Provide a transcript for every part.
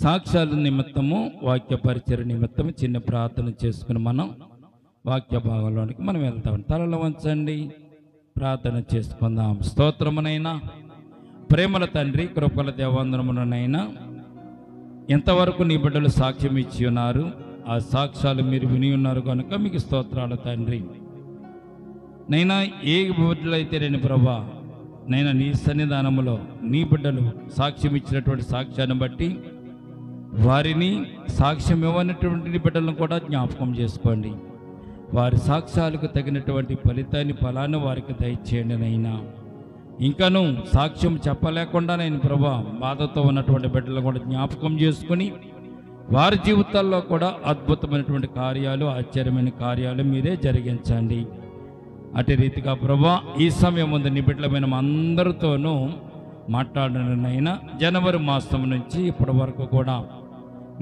సాక్ష్యాల నిమిత్తము వాక్య పరిచయ నిమిత్తము చిన్న ప్రార్థన చేసుకుని మనం వాక్య భాగంలోనికి మనం వెళ్తాం. తలలో వంచండి, ప్రార్థన చేసుకుందాం. స్తోత్రమునైనా ప్రేమల తండ్రి, కృపల దేవాందరమునైనా ఎంతవరకు నీ బిడ్డలు సాక్ష్యం ఇచ్చి ఉన్నారు, ఆ సాక్ష్యాలు మీరు విని ఉన్నారు కనుక మీకు స్తోత్రాలు తండ్రి. నైనా ఏ బిడ్డలైతే నేను ప్రభా, నైనా నీ సన్నిధానములో నీ బిడ్డలు సాక్ష్యం ఇచ్చినటువంటి సాక్ష్యాన్ని బట్టి వారిని సాక్ష్యం ఇవ్వనటువంటి బిడ్డలను కూడా జ్ఞాపకం చేసుకోండి. వారి సాక్ష్యాలకు తగినటువంటి ఫలాన్ని వారికి దయచేయండి నైనా. ఇంకను సాక్ష్యం చెప్పలేకుండా నేను ప్రభా బాధతో ఉన్నటువంటి బిడ్డలను కూడా జ్ఞాపకం చేసుకుని వారి జీవితాల్లో కూడా అద్భుతమైనటువంటి కార్యాలు, ఆశ్చర్యమైన కార్యాలు మీరే జరిగించండి. అటు రీతిగా ప్రభా ఈ సమయం ముందు నీ బిడ్డలమైన అందరితోనూ మాట్లాడినైనా జనవరి మాసం నుంచి ఇప్పటి వరకు కూడా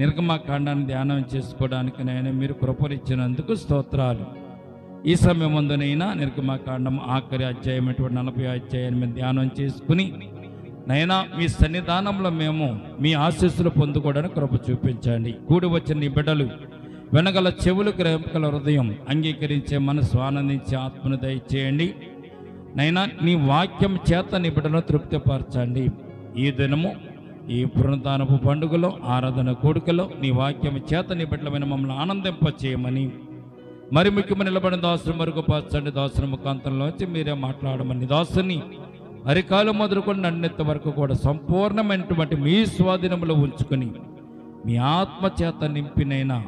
నిర్గమకాండాన్ని ధ్యానం చేసుకోవడానికి నైనా మీరు కృపనిచ్చినందుకు స్తోత్రాలు. ఈ సమయం ముందునైనా నిర్గమకాండం ఆఖరి అధ్యాయం 40 అధ్యాయాన్ని మేము ధ్యానం చేసుకుని నైనా మీ సన్నిధానంలో మేము మీ ఆశీస్సులు పొందుకోవడానికి కృప చూపించండి. కూడి వచ్చిన నీ బిడ్డలు వెనగల చెవులు, గ్రహింపగల హృదయం, అంగీకరించే మనసు, ఆనందించే ఆత్మను దయచేయండి నైనా. నీ వాక్యం చేత నీ బిడ్డలను తృప్తిపరచండి. ఈ దినము ఈ పునరుద్ధానపు పండుగలో, ఆరాధన కోడుకలో నీ వాక్యం చేత నీ బిడ్డలమైన మమ్మల్ని ఆనందింపచేయమని, మరి ముఖ్యమైన నిలబడిన దాసుని మరుగుపరచండి. దాసుని ముఖాంతంలోంచి మీరే మాట్లాడమని, దాసుని అరికాలు మొదలుకొని నన్నెత్త వరకు కూడా సంపూర్ణమైనటువంటి మీ స్వాధీనంలో ఉంచుకొని మీ ఆత్మ చేత నింపినైనా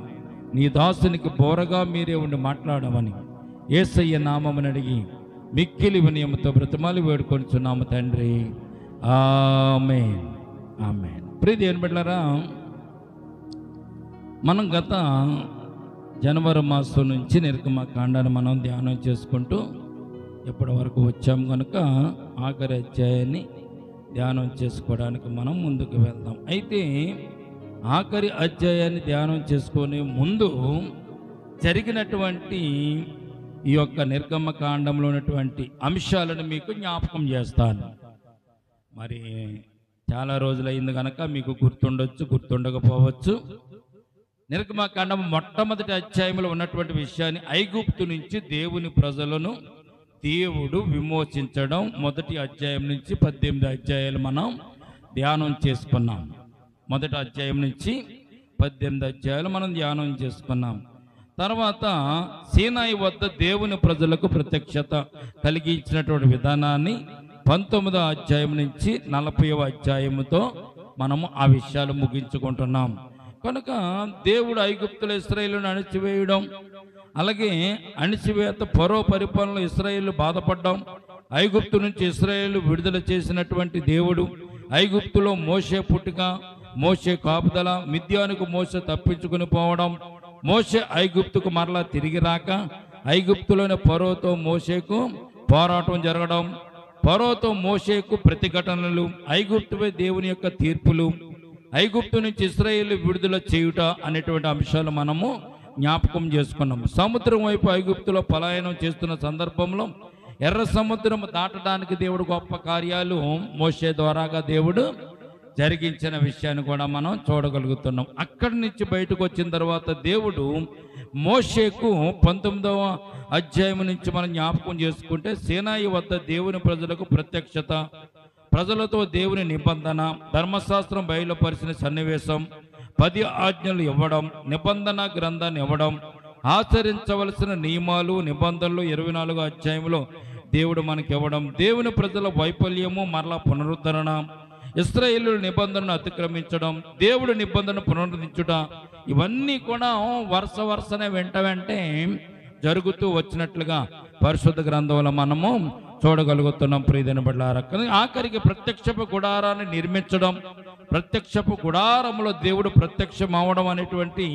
నీ దాసునికి బోరగా మీరే ఉండి మాట్లాడమని యేసయ్య నామమును అడిగి మిక్కిలి వినయముతో బ్రతిమాలి వేడుకొనిచున్నాము తండ్రి, ఆమేన్, ఆమేన్. ప్రియ దేవుని బిడ్డలారా, మనం గత జనవరి మాసం నుంచి నిర్గమకాండాన్ని మనం ధ్యానం చేసుకుంటూ ఇప్పటి వరకు వచ్చాం కనుక ఆఖరి అధ్యాయాన్ని ధ్యానం చేసుకోవడానికి మనం ముందుకు వెళ్దాం. అయితే ఆఖరి అధ్యాయాన్ని ధ్యానం చేసుకునే ముందు జరిగినటువంటి ఈ యొక్క నిర్గమకాండంలో ఉన్నటువంటి అంశాలను మీకు జ్ఞాపకం చేస్తాను. మరి చాలా రోజులైంది కనుక మీకు గుర్తుండొచ్చు, గుర్తుండకపోవచ్చు. నిర్గమకాండం మొట్టమొదటి అధ్యాయంలో ఉన్నటువంటి విషయాన్ని, ఐగుప్తు నుంచి దేవుని ప్రజలను దేవుడు విమోచించడం, మొదటి అధ్యాయం నుంచి 18 అధ్యాయాలు మనం ధ్యానం చేసుకున్నాం. మొదటి అధ్యాయం నుంచి 18 అధ్యాయాలు మనం ధ్యానం చేసుకున్నాం. తర్వాత సీనాయి వద్ద దేవుని ప్రజలకు ప్రత్యక్షత కలిగించినటువంటి విధానాన్ని 19వ అధ్యాయం నుంచి 40వ అధ్యాయముతో మనము ఆ విషయాలు ముగించుకుంటున్నాం. కనుక దేవుడు ఐగుప్తుల ఇశ్రాయేలును అణిచివేయడం, అలాగే అణిచివేత ఫరో పరిపాలనలో ఇశ్రాయేలు బాధపడ్డం, ఐగుప్తు నుంచి ఇశ్రాయేలు విడుదల చేసినటువంటి దేవుడు, ఐగుప్తులో మోషే పుట్టుక, మోషే కాపుదల, మిద్యానుకు మోషే తప్పించుకుని పోవడం, మోషే ఐగుప్తుకు మరలా తిరిగి రాక, ఐగుప్తులోని ఫరోతో మోషేకు పోరాటం జరగడం, ఫరోతో మోషేకు ప్రతిఘటనలు, ఐగుప్తుపై దేవుని యొక్క తీర్పులు, ఐగుప్తు నుంచి ఇశ్రాయేలు విడుదల చేయుట అనేటువంటి అంశాలు మనము జ్ఞాపకం చేసుకున్నాం. సముద్రం వైపు ఐగుప్తులో పలాయనం చేస్తున్న సందర్భంలో ఎర్ర సముద్రం దాటడానికి దేవుడు గొప్ప కార్యాలు మోషే ద్వారాగా దేవుడు జరిగించిన విషయాన్ని కూడా మనం చూడగలుగుతున్నాం. అక్కడి నుంచి బయటకు వచ్చిన తర్వాత దేవుడు మోషేకు 19వ అధ్యాయం నుంచి మనం జ్ఞాపకం చేసుకుంటే సీనాయి వద్ద దేవుని ప్రజలకు ప్రత్యక్షత, ప్రజలతో దేవుని నిబంధన, ధర్మశాస్త్రం బయలుపరిచిన సన్నివేశం, 10 ఆజ్ఞలు ఇవ్వడం, నిబంధన గ్రంథాన్ని ఇవ్వడం, ఆచరించవలసిన నియమాలు, నిబంధనలు 24వ అధ్యాయంలో దేవుడు మనకి ఇవ్వడం, దేవుని ప్రజల వైఫల్యము మరలా పునరుద్ధరణ, ఇశ్రాయేలు నిబంధనను అతిక్రమించడం, దేవుడి నిబంధన పునరుద్ధరించుట, ఇవన్నీ కూడా వరుసనే వెంటే జరుగుతూ వచ్చినట్లుగా పరిశుద్ధ గ్రంథంలో మనము చూడగలుగుతున్నాం. ప్రియమైన బిడ్డలారా, ఆఖరికి ప్రత్యక్షపు గుడారాన్ని నిర్మించడం, ప్రత్యక్షపు గుడారంలో దేవుడు ప్రత్యక్షం అవడం అనేటువంటి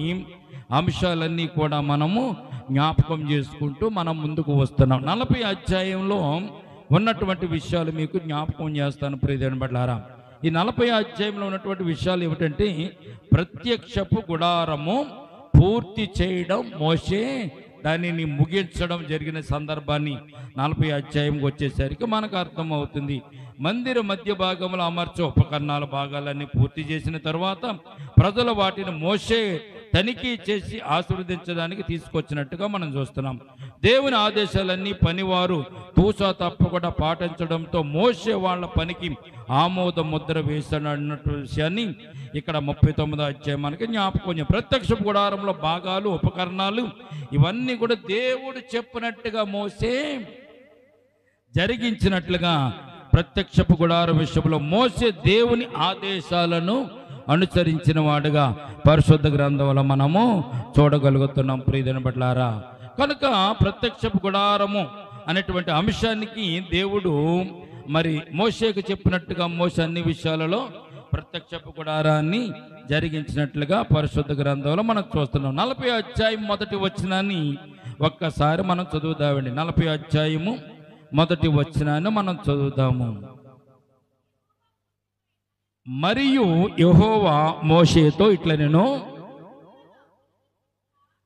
అంశాలన్నీ కూడా మనము జ్ఞాపకం చేసుకుంటూ మనం ముందుకు వస్తున్నాం. 40 అధ్యాయంలో ఉన్నటువంటి విషయాలు మీకు జ్ఞాపకం చేస్తాను. ప్రియమైన బిడ్డలారా, ఈ 40 అధ్యాయంలో ఉన్నటువంటి విషయాలు ఏమిటంటే, ప్రత్యక్షపు గుడారము పూర్తి చేయడం, మోషే దానిని ముగించడం జరిగిన సందర్భాన్ని 40 అధ్యాయంకి వచ్చేసరికి మనకు అర్థమవుతుంది. మందిర మధ్య భాగంలో అమర్చే ఉపకరణాల భాగాలన్నీ పూర్తి చేసిన తర్వాత ప్రజలు వాటిని మోషే తనిఖీ చేసి ఆశీర్వదించడానికి తీసుకొచ్చినట్టుగా మనం చూస్తున్నాం. దేవుని ఆదేశాలన్నీ పనివారు తూచా తప్పకుండా పాటించడంతో మోషే వాళ్ళ పనికి ఆమోద ముద్ర వేశాడు అన్నట్టు విషయాన్ని ఇక్కడ 39వ అధ్యాయం మనకి జ్ఞాపకం. ప్రత్యక్ష గుడారంలో భాగాలు, ఉపకరణాలు ఇవన్నీ కూడా దేవుడు చెప్పినట్టుగా మోసే జరిగించినట్లుగా ప్రత్యక్షపు గుడారం విషయంలో మోసే దేవుని ఆదేశాలను అనుసరించిన వాడుగా పరిశుద్ధ గ్రంథంలో మనము చూడగలుగుతున్నాం. ప్రియమైన బిడ్డలారా, కనుక ప్రత్యక్షపు గుడారము అనేటువంటి అంశానికి దేవుడు మరి మోషేకు చెప్పినట్టుగా మోషే అన్ని విషయాలలో ప్రత్యక్షపు గుడారాన్ని జరిగించినట్లుగా పరిశుద్ధ గ్రంథంలో మనం చూస్తున్నాం. 40వ అధ్యాయం మొదటి వచనాన్ని ఒక్కసారి మనం చదువుదామండి. 40వ అధ్యాయము మొదటి వచనాన్ని మనం చదువుదాము. మరియు యెహోవా మోషేతో ఇట్లా, నేను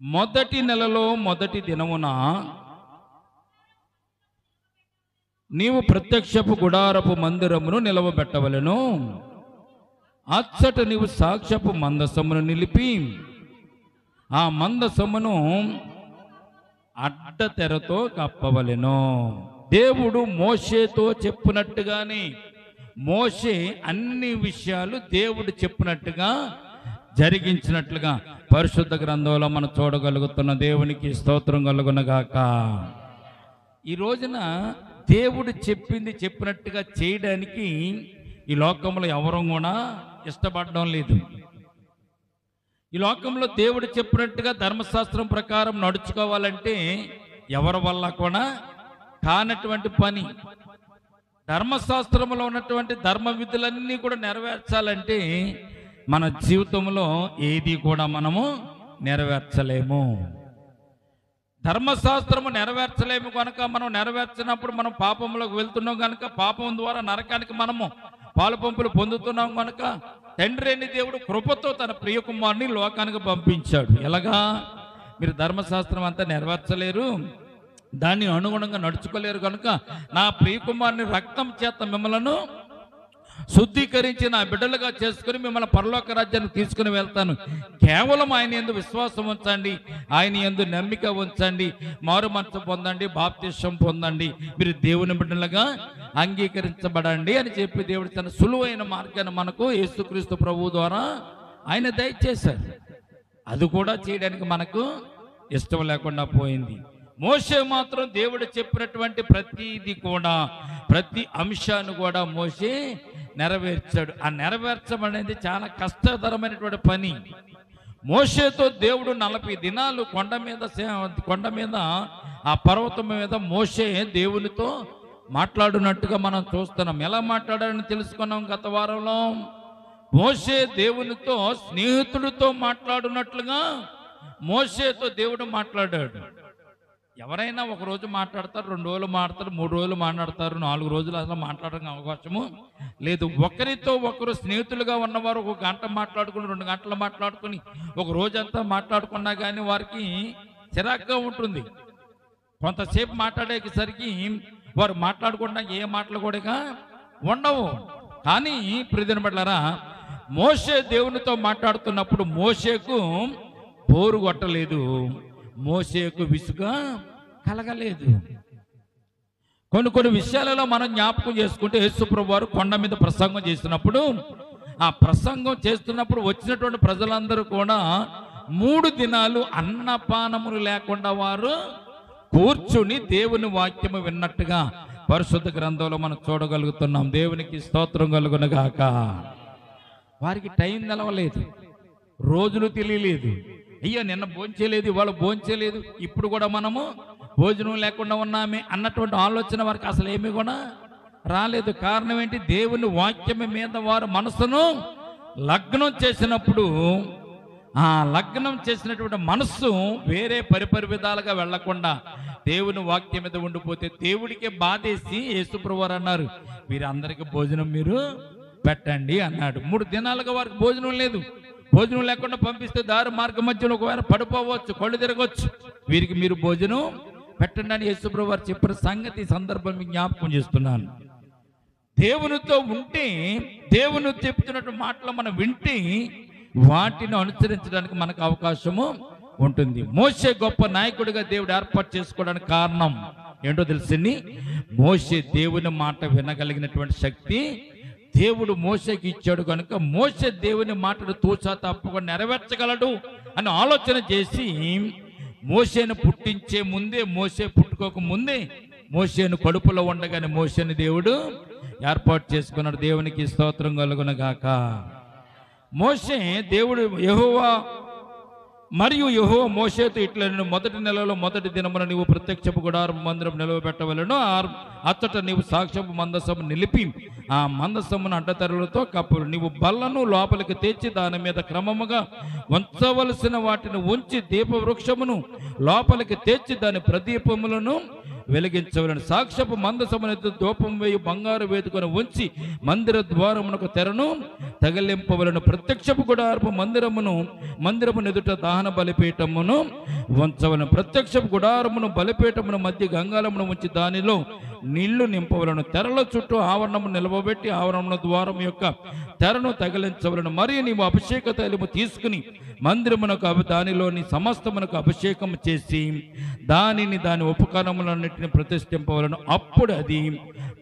మొదటి నెలలో మొదటి దినమున నీవు ప్రత్యక్షపు గుడారపు మందిరమును నిలవబెట్టవలెను. అచ్చట నీవు సాక్ష్యపు మందసమును నిలిపి ఆ మందసమును అడ్డ తెరతో కప్పవలెను. దేవుడు మోషేతో చెప్పినట్టుగానే మోషే అన్ని విషయాలు దేవుడు చెప్పినట్టుగా జరిగించినట్లుగా పరిశుద్ధ గ్రంథంలో మనం చూడగలుగుతున్న. దేవునికి స్తోత్రం కలుగునగాక. ఈ రోజున దేవుడు చెప్పినట్టుగా చేయడానికి ఈ లోకంలో ఎవరు కూడా ఇష్టపడడం లేదు. ఈ లోకంలో దేవుడు చెప్పినట్టుగా ధర్మశాస్త్రం ప్రకారం నడుచుకోవాలంటే ఎవరి వల్ల కూడా కానటువంటి పని. ధర్మశాస్త్రంలో ఉన్నటువంటి ధర్మ విధులన్నీ కూడా నెరవేర్చాలంటే మన జీవితంలో ఏది కూడా మనము నెరవేర్చలేము. ధర్మశాస్త్రము నెరవేర్చలేము కనుక మనం నెరవేర్చినప్పుడు మనం పాపంలోకి వెళ్తున్నాం కనుక, పాపం ద్వారా నరకానికి మనము పాలు పంపులు పొందుతున్నాం కనుక తండ్రి అయిన దేవుడు కృపతో తన ప్రియ కుమారుని లోకానికి పంపించాడు. ఎలాగా? మీరు ధర్మశాస్త్రం అంతా నెరవేర్చలేరు, దాన్ని అనుగుణంగా నడుచుకోలేరు కనుక నా ప్రియ కుమారుని రక్తం చేత మిమ్మలను శుద్ధీకరించి నా బిడ్డలుగా చేసుకుని మిమ్మల్ని పరలోక రాజ్యానికి తీసుకుని వెళ్తాను. కేవలం ఆయన యందు విశ్వాసం ఉంచండి, ఆయన యందు నమ్మిక ఉంచండి, మారు మనసు పొందండి, బాప్తిసం పొందండి, మీరు దేవుని బిడ్డలుగా అంగీకరించబడండి అని చెప్పి దేవుడు తన సులువైన మార్గాన్ని మనకు యేసుక్రీస్తు ప్రభువు ద్వారా ఆయన దయచేశారు. అది కూడా చేయడానికి మనకు ఇష్టం లేకుండా పోయింది. మోషే మాత్రం దేవుడు చెప్పినటువంటి ప్రతిదీ కూడా, ప్రతి అంశాన్ని కూడా మోషే నెరవేర్చాడు. ఆ నెరవేర్చడం అనేది చాలా కష్టతరమైనటువంటి పని. మోషేతో దేవుడు 40 దినాలు కొండ మీద ఆ పర్వతం మీద మోషే దేవునితో మాట్లాడినట్టుగా మనం చూస్తున్నాం. ఎలా మాట్లాడాడని తెలుసుకున్నాం గత వారంలో. మోషే దేవునితో స్నేహితుడితో మాట్లాడినట్లుగా మోషేతో దేవుడు మాట్లాడాడు. ఎవరైనా ఒక రోజు మాట్లాడతారు, 2 రోజులు మాట్లాడతారు, 3 రోజులు మాట్లాడతారు, 4 రోజులు అసలు మాట్లాడడానికి అవకాశము లేదు. ఒకరితో ఒకరు స్నేహితులుగా ఉన్నవారు 1 గంట మాట్లాడుకుని, 2 గంటలు మాట్లాడుకుని, ఒక రోజంతా మాట్లాడుకున్నా కానీ వారికి చిరాకుగా ఉంటుంది. కొంతసేపు మాట్లాడేసరికి వారు మాట్లాడుకున్నా ఏ మాటలు కూడా ఉండవు. కానీ ప్రియమైన బిడ్డలారా, మోషే దేవునితో మాట్లాడుతున్నప్పుడు మోషేకు బోరు కొట్టలేదు, మోషేకు విసుగా కలగలేదు. కొన్ని విషయాలలో మనం జ్ఞాపకం చేసుకుంటే, యేసుప్రభువు వారు కొండ మీద ప్రసంగం చేసినప్పుడు, ఆ ప్రసంగం చేస్తున్నప్పుడు వచ్చినటువంటి ప్రజలందరూ కూడా 3 దినాలు అన్నపానములు లేకుండా వారు కూర్చుని దేవుని వాక్యము విన్నట్టుగా పరిశుద్ధ గ్రంథంలో మనం చూడగలుగుతున్నాం. దేవునికి స్తోత్రం కలుగునగాక. వారికి టైం నిలవలేదు, రోజులు తెలియలేదు. అయ్యో నిన్న భోంచేయలేదు, ఇవాళ భోంచేయలేదు, ఇప్పుడు కూడా మనము భోజనం లేకుండా ఉన్నామే అన్నటువంటి ఆలోచన వారికి అసలు ఏమీ కూడా రాలేదు. కారణం ఏంటి? దేవుని వాక్యం మీద వారు మనసును లగ్నం చేసినప్పుడు, ఆ లగ్నం చేసినటువంటి మనస్సు వేరే పరిపరి విధాలుగా వెళ్లకుండా దేవుని వాక్యం మీద ఉండిపోతే దేవుడికే బాధేసి యేసుప్రభువు వారు అన్నారు, వీరందరికీ భోజనం మీరు పెట్టండి అన్నాడు. 3 దినాలుగా వారికి భోజనం లేదు. భోజనం లేకుండా పంపిస్తే దారి మార్గ మధ్యలో ఒకవేళ పడిపోవచ్చు, కళ్ళు తిరగవచ్చు, వీరికి మీరు భోజనం పెట్టండి అని యేసుప్రభువు వారు చెప్పిన సంగతి సందర్భం జ్ఞాపకం చేస్తున్నాను. దేవునితో ఉంటే, దేవుని చెప్తున్నట్టు మాటలు మనం వింటే వాటిని అనుసరించడానికి మనకు అవకాశము ఉంటుంది. మోషే గొప్ప నాయకుడిగా దేవుడు ఏర్పాటు చేసుకోవడానికి కారణం ఏంటో తెలిసింది. మోషే దేవుని మాట వినగలిగినటువంటి శక్తి దేవుడు మోషేకి ఇచ్చాడు కనుక మోషే దేవుని మాటను తూచా తప్పకుండా నెరవేర్చగలడు అని ఆలోచన చేసి మోషేను పుట్టించే ముందే, మోషే పుట్టుకోక ముందే, మోషేను కడుపులో ఉండగానే మోషేని దేవుడు ఏర్పాటు చేసుకున్నాడు. దేవునికి స్తోత్రం కలుగునగాక. మోషే దేవుడు యెహోవా మోషేతో ఇట్లా, మొదటి నెలలో మొదటి దినమున నీవు ప్రత్యక్షపు గుడారం మందిరం నిలవబెట్టవలను. అచ్చట నీవు సాక్ష్యపు మందసము నిలిపి ఆ మందసమును అడ్డతెరలతో కప్పులు. నీవు బల్లను లోపలికి తెచ్చి దాని మీద క్రమముగా ఉంచవలసిన వాటిని ఉంచి దీపవృక్షమును లోపలికి తెచ్చి దాని ప్రదీపములను వెలిగించవలను. సాక్ష్యపు మందసమునెత్తు ధూపం వేయి బంగారు వేదికను ఉంచి మందిర ద్వారమునకు తెరను తగిలింపవలను. ప్రత్యక్షపు గుడారపు మందిరము ఎదుట దహన బలిపీఠమును ఉంచవలను. ప్రత్యక్షపు గుడారమును బలిపీఠమును మధ్య గంగాళమును ఉంచి దానిలో నీళ్లు నింపవలను. తెరల చుట్టూ ఆవరణము నిలవబెట్టి ఆవరణముల ద్వారం యొక్క తెరను తగిలించవలను. మరియు నీవు అభిషేక తైలము తీసుకుని మందిరమునకు దానిలోని సమస్తమునకు అభిషేకం చేసి దాని ఉపకరణములన్నిటిని ప్రతిష్ఠింపవలను. అప్పుడు అది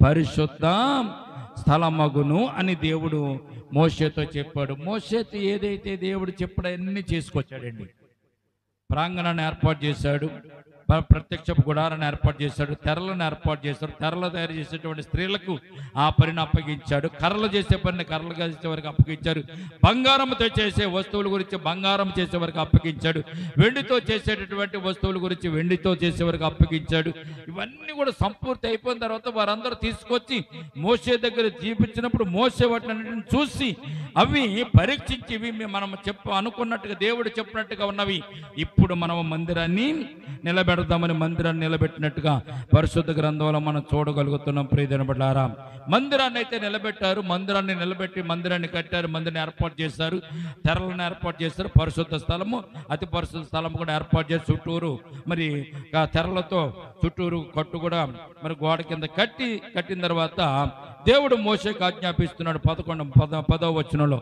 పరిశుద్ధ స్థలమగును అని దేవుడు మోషేతో చెప్పాడు. మోషేతో ఏదైతే దేవుడు చెప్పాడో అన్ని చేసుకొచ్చాడండి. ప్రాంగణాన్ని ఏర్పాటు చేశాడు, ప్రత్యక్షపు గుడారాన్ని ఏర్పాటు చేశాడు, తెరలను ఏర్పాటు చేశాడు, తెరలు తయారు చేసేటువంటి స్త్రీలకు ఆ పనిని అప్పగించాడు, కర్రలు చేసే పనిని కర్రలు చేసే వరకు అప్పగించారు, బంగారంతో చేసే వస్తువుల గురించి బంగారం చేసే వరకు అప్పగించాడు, వెండితో చేసేటటువంటి వస్తువుల గురించి వెండితో చేసే వరకు అప్పగించాడు. ఇవన్నీ కూడా సంపూర్తి అయిపోయిన తర్వాత వారందరూ తీసుకొచ్చి మోషే దగ్గర చూపించినప్పుడు మోషే వాటిని చూసి అవి పరీక్షించి ఇవి మనం అనుకున్నట్టుగా దేవుడు చెప్పినట్టుగా ఉన్నవి, ఇప్పుడు మనం మందిరాన్ని నిలబెడదామని మందిరాన్ని నిలబెట్టినట్టుగా పరిశుద్ధ గ్రంథంలో మనం చూడగలుగుతున్నాం. ప్రియమైన బిడ్డలారా, మందిరాన్ని అయితే నిలబెట్టారు, మందిరాన్ని నిలబెట్టి మందిరాన్ని కట్టారు, మందిరాన్ని ఏర్పాటు చేశారు, తెరలను ఏర్పాటు చేశారు, పరిశుద్ధ స్థలము అతి పరిశుద్ధ స్థలము కూడా ఏర్పాటు చేసి చుట్టూరు మరి తెరలతో చుట్టూరు కట్టు కూడా మరి గోడ కింద కట్టిన తర్వాత దేవుడు మోషేకు ఆజ్ఞాపిస్తున్నాడు. 10వ వచనంలో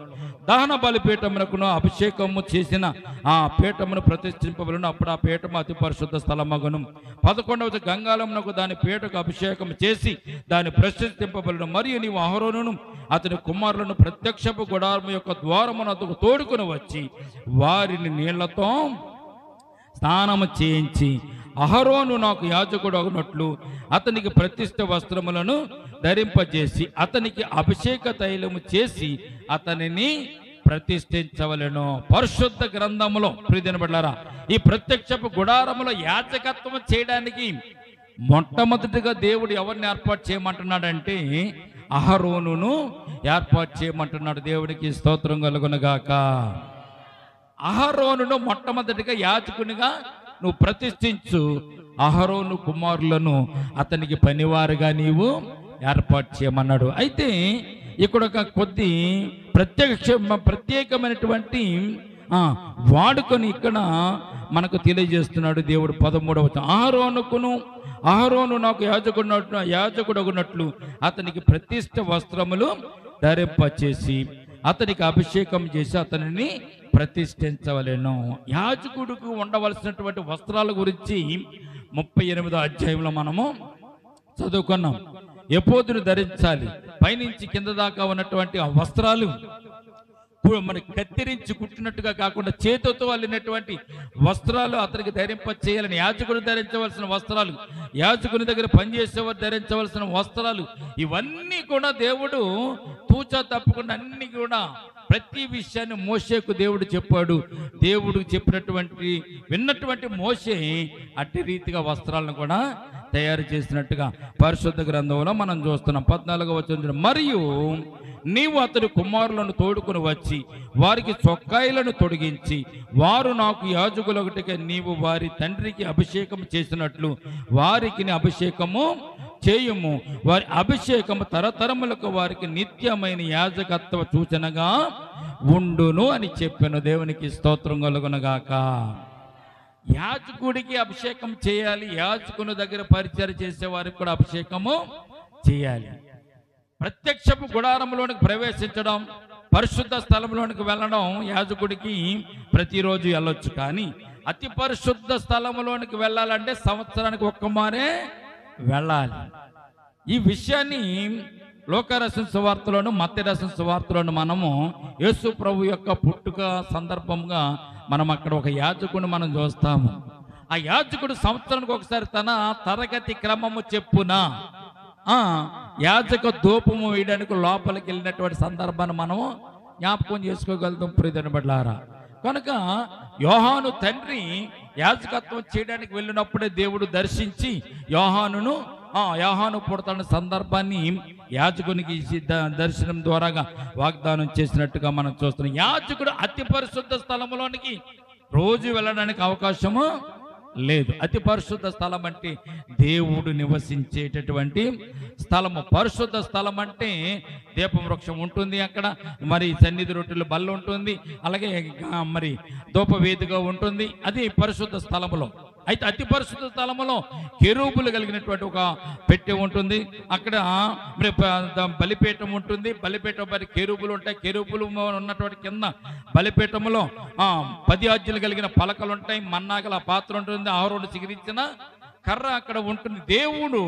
దహన బలిపీఠమునకును అభిషేకము చేసిన ఆ పీఠమును ప్రతిష్ఠింపవలను. అప్పుడు ఆ పీఠము అతి పరిశుద్ధ స్థలమగును. 11వ గంగాళమునకు దాని పీఠకు అభిషేకం చేసి దాన్ని ప్రతిష్ఠింపవలను. మరియు నీవు అహరోనును అతని కుమారులను ప్రత్యక్షపు గుడారము యొక్క ద్వారమునకు తోడుకొని వచ్చి వారిని నీళ్లతో స్నానము చేయించి అహరోను నాకు యాజకుడు అగునట్లు అతనికి ప్రతిష్ఠ వస్త్రములను ధరింపజేసి అతనికి అభిషేక తైలము చేసి అతనిని ప్రతిష్ఠించవలెను. పరిశుద్ధ గ్రంథములో ప్రియమైన బిడ్డలారా, ఈ ప్రత్యక్షపు గుడారములో యాజకత్వం చేయడానికి మొట్టమొదటిగా దేవుడు ఎవరిని ఏర్పాటు చేయమంటున్నాడంటే అహరోనును ఏర్పాటు చేయమంటున్నాడు. దేవుడికి స్తోత్రం కలుగునుగాక. అహరోనును మొట్టమొదటిగా యాజకునిగా నువ్వు ప్రతిష్ఠించు, అహరోను కుమారులను అతనికి పనివారుగా నీవు ఏర్పాటు చేయమన్నాడు. అయితే ఇక్కడ ఒక కొద్ది ప్రత్యేకమైనటువంటి వాడుకొని ఇక్కడ మనకు తెలియజేస్తున్నాడు దేవుడు. 13వ అహరోను నాకు యాజకుడగునట్లు అతనికి ప్రతిష్ఠ వస్త్రములు ధరింపచేసి అతనికి అభిషేకం చేసి అతనిని ప్రతిష్ఠించవలెను. యాజకుడికి ఉండవలసినటువంటి వస్త్రాల గురించి 38వ అధ్యాయంలో మనము చదువుకున్నాం. ఎపోదును ధరించాలి, పైనుంచి కింద దాకా ఉన్నటువంటి ఆ వస్త్రాలు మనకి కత్తిరించి కుట్టినట్టుగా కాకుండా చేతితో అల్లినటువంటి వస్త్రాలు అతనికి ధరింప చేయాలని, యాజకుడు ధరించవలసిన వస్త్రాలు, యాజకుని దగ్గర పనిచేసేవారు ధరించవలసిన వస్త్రాలు, ఇవన్నీ కూడా దేవుడు తూచా తప్పకుండా అన్ని కూడా ప్రతి విషయాన్ని మోషేకు దేవుడు చెప్పాడు. దేవుడు చెప్పినటువంటి విన్నటువంటి మోషే అట్టి రీతిగా వస్త్రాలను కూడా తయారు చేసినట్టుగా పరిశుద్ధ గ్రంథంలో మనం చూస్తున్నాం. 14వ వచనం, మరియు నీవు అతని కుమారులను తోడుకుని వచ్చి వారికి చొక్కాయిలను తొడిగించి వారు నాకు యాజకులొకటిగా నీవు వారి తండ్రికి అభిషేకం చేసినట్లు వారికి అభిషేకము చేయుము. వారి అభిషేకము తరతరములకు వారికి నిత్యమైన యాజకత్వ సూచనగా ఉండును అని చెప్పాను. దేవునికి స్తోత్రం కలుగునగాక. యాజకుడికి అభిషేకం చేయాలి, యాజకుని దగ్గర పరిచయం చేసే వారికి కూడా అభిషేకము చేయాలి. ప్రత్యక్షపు గుడారంలోనికి ప్రవేశించడం, పరిశుద్ధ స్థలంలోనికి వెళ్ళడం యాజకుడికి ప్రతిరోజు వెళ్ళొచ్చు. కానీ అతి పరిశుద్ధ స్థలంలోనికి వెళ్ళాలంటే సంవత్సరానికి ఒక్కమారే వెళ్ళాలి. ఈ విషయాన్ని లోకరసం సువార్తలోను మత్తయి సువార్తలోను మనము యేసు ప్రభు యొక్క పుట్టుక సందర్భంగా మనం అక్కడ ఒక యాజకుడిని మనం చూస్తాము. ఆ యాజకుడు సంవత్సరానికి ఒకసారి తన తరగతి క్రమము చెప్పున యాజక ధూపము వేయడానికి లోపలికి వెళ్ళినటువంటి సందర్భాన్ని మనము జ్ఞాపకం చేసుకోగలుగుతాం ప్రియమైన బిడ్డలారా. కనుక యోహాను తండ్రి యాజకత్వం చేయడానికి వెళ్ళినప్పుడే దేవుడు దర్శించి యోహాను పుడతాన సందర్భాన్ని యాజకునికి దర్శనం ద్వారాగా వాగ్దానం చేసినట్టుగా మనం చూస్తున్నాం. యాజకుడు అతి పరిశుద్ధ స్థలంలోనికి రోజు వెళ్ళడానికి అవకాశము లేదు. అతి పరిశుద్ధ స్థలం అంటే దేవుడు నివసించేటటువంటి స్థలము. పరిశుద్ధ స్థలం అంటే దీపవృక్షం ఉంటుంది, అక్కడ మరి సన్నిధి రొట్టెల బల్ల ఉంటుంది, అలాగే మరి ధూపవేదిక ఉంటుంది. అది పరిశుద్ధ స్థలములో. అయితే అతి పరిశుద్ధ స్థలములో కెరూబులు కలిగినటువంటి ఒక పెట్టె ఉంటుంది, అక్కడ బలిపీఠం ఉంటుంది. బలిపీఠం మరి కెరూబులు ఉంటాయి. కెరూబులు ఉన్నటువంటి కింద బలిపీఠములో 10 ఆజ్ఞలు కలిగిన పలకలు ఉంటాయి, మన్నాగల పాత్ర ఉంటుంది, ఆహారోడు చిగిరించిన కర్ర అక్కడ ఉంటుంది. దేవుడు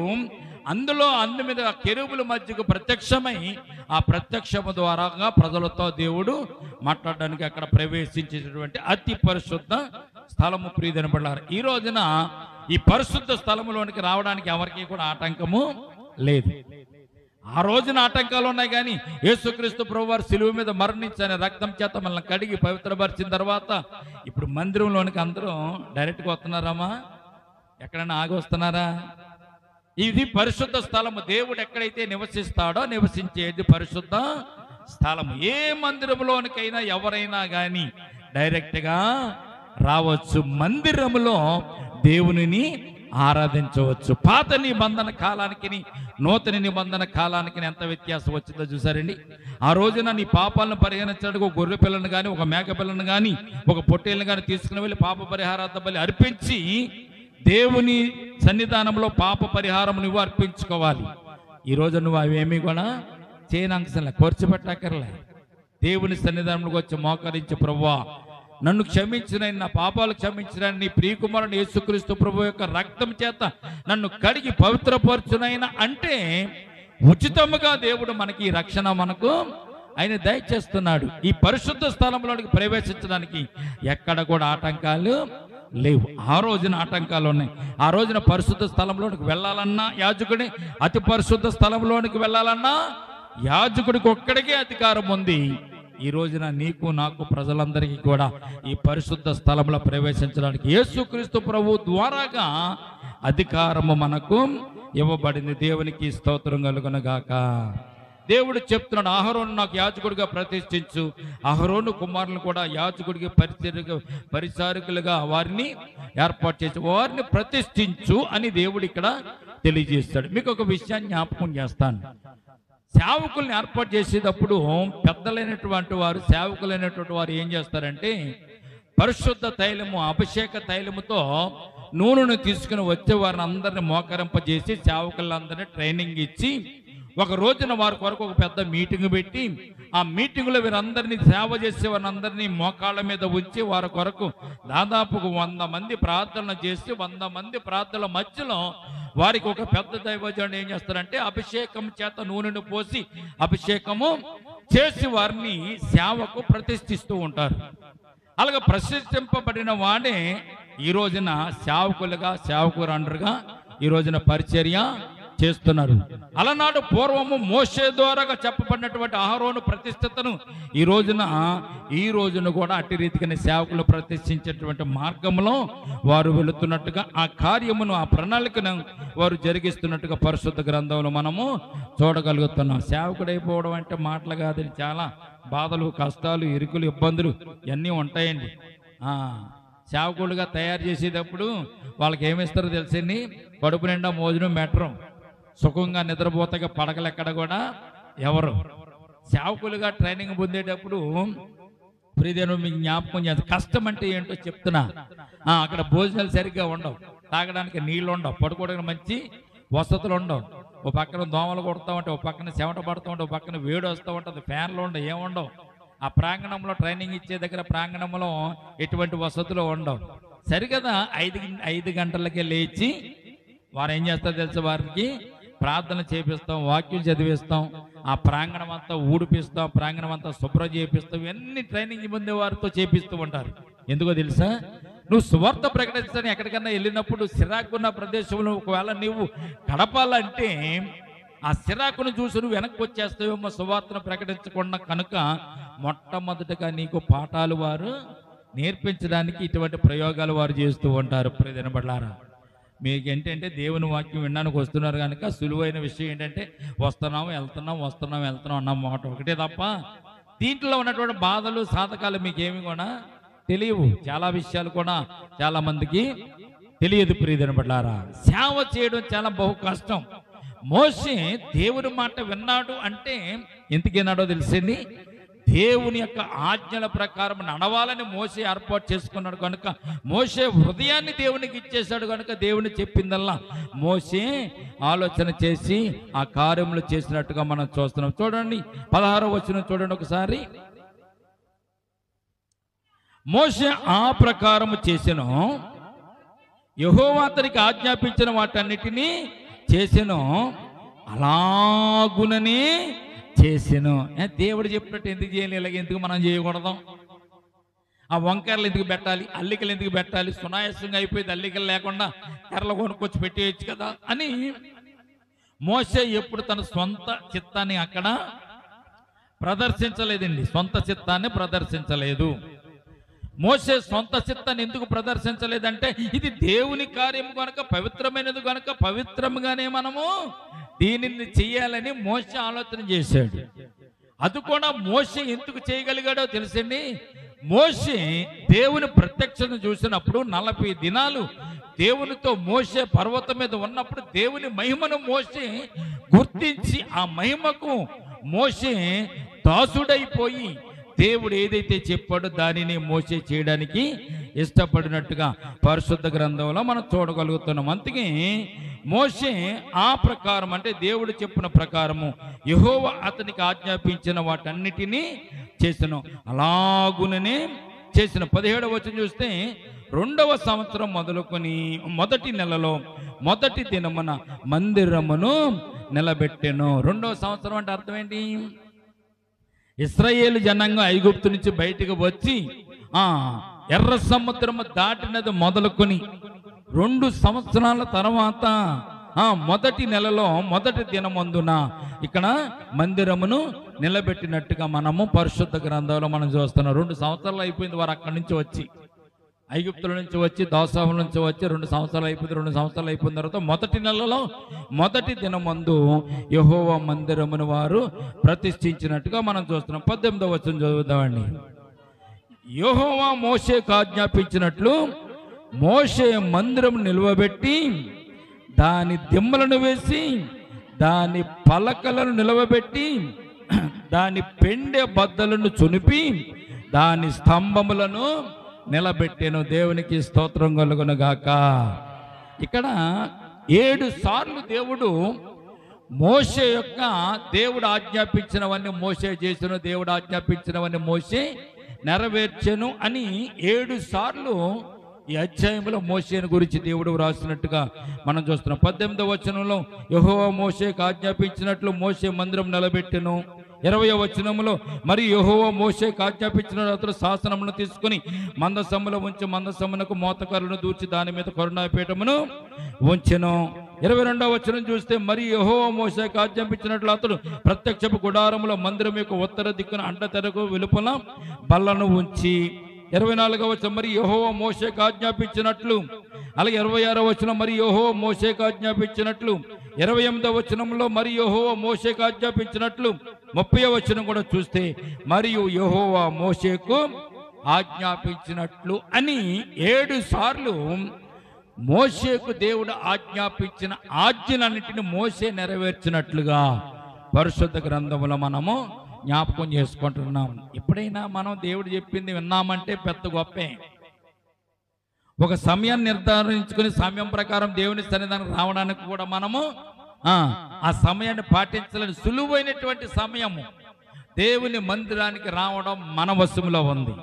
అందు మీద కెరూబుల మధ్యకు ప్రత్యక్షమై ఆ ప్రత్యక్షము ద్వారాగా ప్రజలతో దేవుడు మాట్లాడడానికి అక్కడ ప్రవేశించేటటువంటి అతి పరిశుద్ధ స్థలము. ప్రియమైన బిడ్డలారా, ఈ రోజున ఈ పరిశుద్ధ స్థలములోనికి రావడానికి ఎవరికి కూడా ఆటంకము లేదు. ఆ రోజున ఆటంకాలు ఉన్నాయి, కానీ యేసుక్రీస్తు ప్రభువారు శిలువ మీద మరణించిన రక్తం చేత మనల్ని కడిగి పవిత్రపరిచిన తర్వాత ఇప్పుడు మందిరంలోనికి అందరూ డైరెక్ట్గా వస్తున్నారమ్మా, ఎక్కడైనా ఆగి వస్తున్నారా? ఇది పరిశుద్ధ స్థలము. దేవుడు ఎక్కడైతే నివసిస్తాడో నివసించేది పరిశుద్ధ స్థలము. ఏ మందిరంలోనికైనా ఎవరైనా కానీ డైరెక్ట్గా రావచ్చు. మందిరములో దేవునిని ఆరాధించవచ్చు. పాత నిబంధన కాలానికి నూతన నిబంధన కాలానికి ఎంత వ్యత్యాసం వచ్చిందో చూసారండి. ఆ రోజున నీ పాపాలను పరిహరించడానికి ఒక గొర్రె పిల్లను కానీ, ఒక మేక పిల్లను కానీ, ఒక పొట్టేళ్ళను కానీ తీసుకుని వెళ్ళి పాప పరిహారార్థ బలి అర్పించి దేవుని సన్నిధానంలో పాప పరిహారం నువ్వు అర్పించుకోవాలి. ఈరోజు నువ్వు అవేమీ కూడా చేయనంకసలే, ఖర్చుపెట్టక్కర్లే. దేవుని సన్నిధానంలోకి వచ్చి మోకరించి, ప్రభువా నన్ను క్షమించిన, నా పాపాలు క్షమించిన నీ ప్రియకుమారుని యేసుక్రీస్తు ప్రభు యొక్క రక్తం చేత నన్ను కడిగి పవిత్రపరచునైనా అంటే ఉచితముగా దేవుడు మనకి ఈ రక్షణ మనకు ఆయన దయచేస్తున్నాడు. ఈ పరిశుద్ధ స్థలంలోనికి ప్రవేశించడానికి ఎక్కడ కూడా ఆటంకాలు లేవు. ఆ రోజున ఆటంకాలు ఉన్నాయి. ఆ రోజున పరిశుద్ధ స్థలంలోనికి వెళ్ళాలన్నా యాజకుడి, అతి పరిశుద్ధ స్థలంలోనికి వెళ్ళాలన్నా యాజకుడికి ఒక్కడికే అధికారం ఉంది. ఈ రోజున నీకు నాకు ప్రజలందరికీ కూడా ఈ పరిశుద్ధ స్థలంలో ప్రవేశించడానికి యేసుక్రీస్తు ప్రభు ద్వారాగా అధికారము మనకు ఇవ్వబడింది. దేవునికి స్తోత్రం కలుగునగాక. దేవుడు చెప్తున్నాడు, అహరోను నాకు యాజకుడిగా ప్రతిష్ఠించు. అహరోను కుమారులను కూడా యాజకుడికి పరిచారకులుగా వారిని ఏర్పాటు చేసి వారిని ప్రతిష్ఠించు అని దేవుడు ఇక్కడ తెలియజేస్తాడు. మీకు ఒక విషయాన్ని జ్ఞాపకం చేస్తాను. సేవకుల్ని ఏర్పాటు చేసేటప్పుడు పెద్దలైనటువంటి వారు, సేవకులైనటువంటి వారు ఏం చేస్తారంటే పరిశుద్ధ తైలము, అభిషేక తైలముతో నూనెను తీసుకుని వచ్చే వారిని అందరిని మోకరింపజేసి సేవకులందరినీ ట్రైనింగ్ ఇచ్చి ఒక రోజున వారి కొరకు ఒక పెద్ద మీటింగ్ పెట్టి ఆ మీటింగ్లో వీరందరినీ సేవ చేసే వారందరినీ మోకాళ్ళ మీద ఉంచి వారి కొరకు దాదాపు 100 మంది ప్రార్థన చేసి 100 మంది ప్రార్థనల మధ్యలో వారికి ఒక పెద్ద దైవజనుడు ఏం చేస్తారంటే అభిషేకం చేత నూనెను పోసి అభిషేకము చేసి వారిని సేవకు ప్రతిష్ఠిస్తూ ఉంటారు. అలాగే ప్రతిష్ఠింపబడిన వాడే ఈ రోజున సేవకులుగా, సేవకురాండ్రుగా ఈ రోజున పరిచర్య చేస్తున్నారు. అలనాడు పూర్వము మోషే ద్వారాగా చెప్పబడినటువంటి అహరోను ప్రతిష్ఠతను ఈ రోజున కూడా అట్టి రీతిగానే సేవకులు ప్రతిష్ఠించేటువంటి మార్గంలో వారు వెళుతున్నట్టుగా ఆ కార్యమును, ఆ ప్రణాళికను వారు జరిగిస్తున్నట్టుగా పరిశుద్ధ గ్రంథంలో మనము చూడగలుగుతున్నాం. సేవకుడైపోవడం అంటే మాటలు కాదు, చాలా బాధలు, కష్టాలు, ఇరుకులు, ఇబ్బందులు ఇవన్నీ ఉంటాయండి. సేవకులుగా తయారు చేసేటప్పుడు వాళ్ళకి ఏమిస్తారో తెలిసింది, కడుపు నిండా మోజును మెట్రం, సుఖంగా నిద్రపోతగా పడకలు ఎక్కడ కూడా ఎవరు. సేవకులుగా ట్రైనింగ్ పొందేటప్పుడు ప్రియదేను మీకు జ్ఞాపకం చేస్తా, కష్టం అంటే ఏంటో చెప్తున్నా. అక్కడ భోజనాలు సరిగ్గా ఉండవు, తాగడానికి నీళ్ళు ఉండవు, పడుకోవడానికి మంచి వసతులు ఉండవు. ఓ పక్కన దోమలు కొడతా ఉంటాయి, ఓ పక్కన చెమట పడుతూ ఉంటాయి, ఓ పక్కన వేడి వస్తూ ఉంటుంది, ఫ్యాన్లు ఉండవు, ఏముండవు. ఆ ప్రాంగణంలో ట్రైనింగ్ ఇచ్చే దగ్గర ప్రాంగణంలో ఎటువంటి వసతులు ఉండవు. సరికదా 5 గంటలకే లేచి వారు ఏం చేస్తారు తెలుసు, వారికి ప్రార్థన చేపిస్తాం, వాక్యం చదివిస్తాం, ఆ ప్రాంగణం అంతా ఊడిపిస్తాం, ప్రాంగణం అంతా శుభ్రం చేపిస్తాం. ఇవన్నీ ట్రైనింగ్ పొందే వారితో చేపిస్తూ ఉంటారు. ఎందుకో తెలుసా, నువ్వు సువార్త ప్రకటించని ఎక్కడికన్నా వెళ్ళినప్పుడు సిరాకున్న ప్రదేశంలో ఒకవేళ నువ్వు గడపాలంటే ఆ సిరాకును చూసి నువ్వు వెనక్కి వచ్చేస్తావేమో సువార్తను ప్రకటించకుండా. కనుక మొట్టమొదటిగా నీకు పాఠాలు వారు నేర్పించడానికి ఇటువంటి ప్రయోగాలు వారు చేస్తూ ఉంటారు. ప్రియదినబడ్లారా, మీకు ఏంటంటే దేవుని వాక్యం వినడానికి వస్తున్నారు కనుక సులువైన విషయం ఏంటంటే వస్తున్నాం వెళ్తున్నాం అన్న మాట ఒకటే తప్ప దీంట్లో ఉన్నటువంటి బాధలు సాధకాలు మీకేమి కూడా తెలియవు. చాలా విషయాలు కూడా చాలా మందికి తెలియదు. ప్రియదినబడ్లారా, సేవ చేయడం చాలా బహు కష్టం. మోషే దేవుని మాట విన్నాడు అంటే ఎందుకు విన్నాడో తెలిసింది, దేవుని యొక్క ఆజ్ఞల ప్రకారం నడవాలని మోషే ఏర్పాటు చేసుకున్నాడు కనుక, మోషే హృదయాన్ని దేవునికి ఇచ్చేశాడు కనుక దేవుని చెప్పిందల్లా మోషే ఆలోచన చేసి ఆ కార్యములు చేసినట్టుగా మనం చూస్తున్నాం. చూడండి 16వ వచనం చూడండి ఒకసారి. మోషే ఆ ప్రకారము చేసెను, యెహోవా అతనికి ఆజ్ఞాపించిన వాటన్నిటినీ చేసెను, అలాగుననే చేసెను. దేవుడు చెప్పినట్టు ఎందుకు చేయాలి, ఇలాగ ఎందుకు మనం చేయకూడదు? ఆ వంకరలు ఎందుకు పెట్టాలి, అల్లికలు ఎందుకు పెట్టాలి, సునాయాసంగా అయిపోయింది, అల్లికలు లేకుండా కర్రలు కొనుక్కొచ్చి పెట్టేయచ్చు కదా అని మోషే ఎప్పుడు తన సొంత చిత్తాన్ని అక్కడ ప్రదర్శించలేదండి. సొంత చిత్తాన్ని ప్రదర్శించలేదు. మోషే సొంత చిత్తాన్ని ఎందుకు ప్రదర్శించలేదంటే ఇది దేవుని కార్యం కనుక, పవిత్రమైనది కనుక పవిత్రంగానే మనము దీనిని చెయ్యాలని మోషే ఆలోచన చేశాడు. అది కూడా మోషే ఎందుకు చేయగలిగాడో తెలుసండి. మోషే దేవుని ప్రత్యక్షతను చూసినప్పుడు 40 దినాలు దేవునితో మోషే పర్వతం మీద ఉన్నప్పుడు దేవుని మహిమను మోషే గుర్తించి ఆ మహిమకు మోషే దాసుడైపోయి దేవుడు ఏదైతే చెప్పాడో దానిని మోషే చేయడానికి ఇష్టపడినట్టుగా పరిశుద్ధ గ్రంథంలో మనం చూడగలుగుతున్నాం. అందుకే మోషే ఆ ప్రకారం అంటే దేవుడు చెప్పిన ప్రకారము యెహోవా అతనికి ఆజ్ఞాపించిన వాటన్నిటినీ చేసెను, అలాగుననే చేసిన. 17వ వచనం చూస్తే 2వ సంవత్సరం మొదలుకొని మొదటి నెలలో మొదటి దినమున మందిరమును నిలబెట్టెను. 2వ సంవత్సరం అంటే అర్థం ఏంటి? ఇశ్రాయేలు జనాంగం ఐగుప్తు నుంచి బయటకు వచ్చి ఎర్ర సముద్రము దాటినది మొదలుకొని 2 సంవత్సరాల తర్వాత మొదటి నెలలో మొదటి దినమందున ఇక్కడ మందిరమును నిలబెట్టినట్టుగా మనము పరిశుద్ధ గ్రంథంలో మనం చూస్తున్నాం. 2 సంవత్సరాలు అయిపోయింది వారు అక్కడి నుంచి వచ్చి, ఐగుప్తుల నుంచి వచ్చి, దాసోహం నుంచి వచ్చి 2 సంవత్సరాలు అయిపోయింది. 2 సంవత్సరాలు అయిపోయిన తర్వాత మొదటి నెలలో మొదటి దినమందు యెహోవా మందిరమును వారు ప్రతిష్ఠించినట్టుగా మనం చూస్తున్నాం. 18వ వచనం చదువుతామండి. యెహోవా మోషేకు ఆజ్ఞాపించినట్లు మోషే మందిరం నిలువబెట్టి దాని దిమ్మలను వేసి దాని పలకలను నిలవబెట్టి దాని పెండె బద్దలను చునిపి దాని స్తంభములను నిలబెట్టెను. దేవునికి స్తోత్రం కలుగును గాక. ఇక్కడ 7 సార్లు దేవుడు మోషే యొక్క దేవుడు ఆజ్ఞాపించినవన్నీ మోషే చేసెను, దేవుడు ఆజ్ఞాపించినవన్నీ మోషే నెరవేర్చెను అని 7 సార్లు ఈ అధ్యాయంలో మోషేను గురించి దేవుడు వ్రాసినట్టుగా మనం చూస్తున్నాం. 18వ వచనంలో యెహోవా మోషేకు ఆజ్ఞాపించినట్లు మోషే మందిరం నిలబెట్టెను. 20వ వచనంలో మరి యెహోవా మోషేకు ఆజ్ఞాపించిన అతడు శాసనమును తీసుకుని మందసములో ఉంచి మందసమునకు మోతకర్రను దూర్చి దాని మీద కరుణాపీఠమును ఉంచెను. 22వ వచనం చూస్తే మరి యెహోవా మోషేకు ఆజ్ఞాపించినట్లు అతడు ప్రత్యక్షపు గుడారములో మందిరం యొక్క ఉత్తర దిక్కున అంటతెరకు వెలుపల బల్లను ఉంచి 24వ వచనం మరి యెహోవా మోషేకు ఆజ్ఞాపించినట్లు, అలాగే 26వ వచనం మరి యెహోవా మోషేకు ఆజ్ఞాపించినట్లు, 28వ వచనంలో మరి యెహోవా మోషేకు ఆజ్ఞాపించినట్లు, 30వ వచనం కూడా చూస్తే మరియు యెహోవా మోషేకు ఆజ్ఞాపించినట్లు అని 7 సార్లు మోషేకు దేవుడు ఆజ్ఞాపించిన ఆజ్ఞలన్నింటిని మోషే నెరవేర్చినట్లుగా పరిశుద్ధ గ్రంథంలో మనము జ్ఞాపకం చేసుకుంటున్నాం. ఎప్పుడైనా మనం దేవుడు చెప్పింది విన్నామంటే పెద్ద గొప్పే. ఒక సమయాన్ని నిర్ధారించుకుని సమయం ప్రకారం దేవుని సన్నిధానికి రావడానికి కూడా మనము ఆ సమయాన్ని పాటించాలని సులువైనటువంటి సమయము దేవుని మందిరానికి రావడం మన వశంలో ఉంది.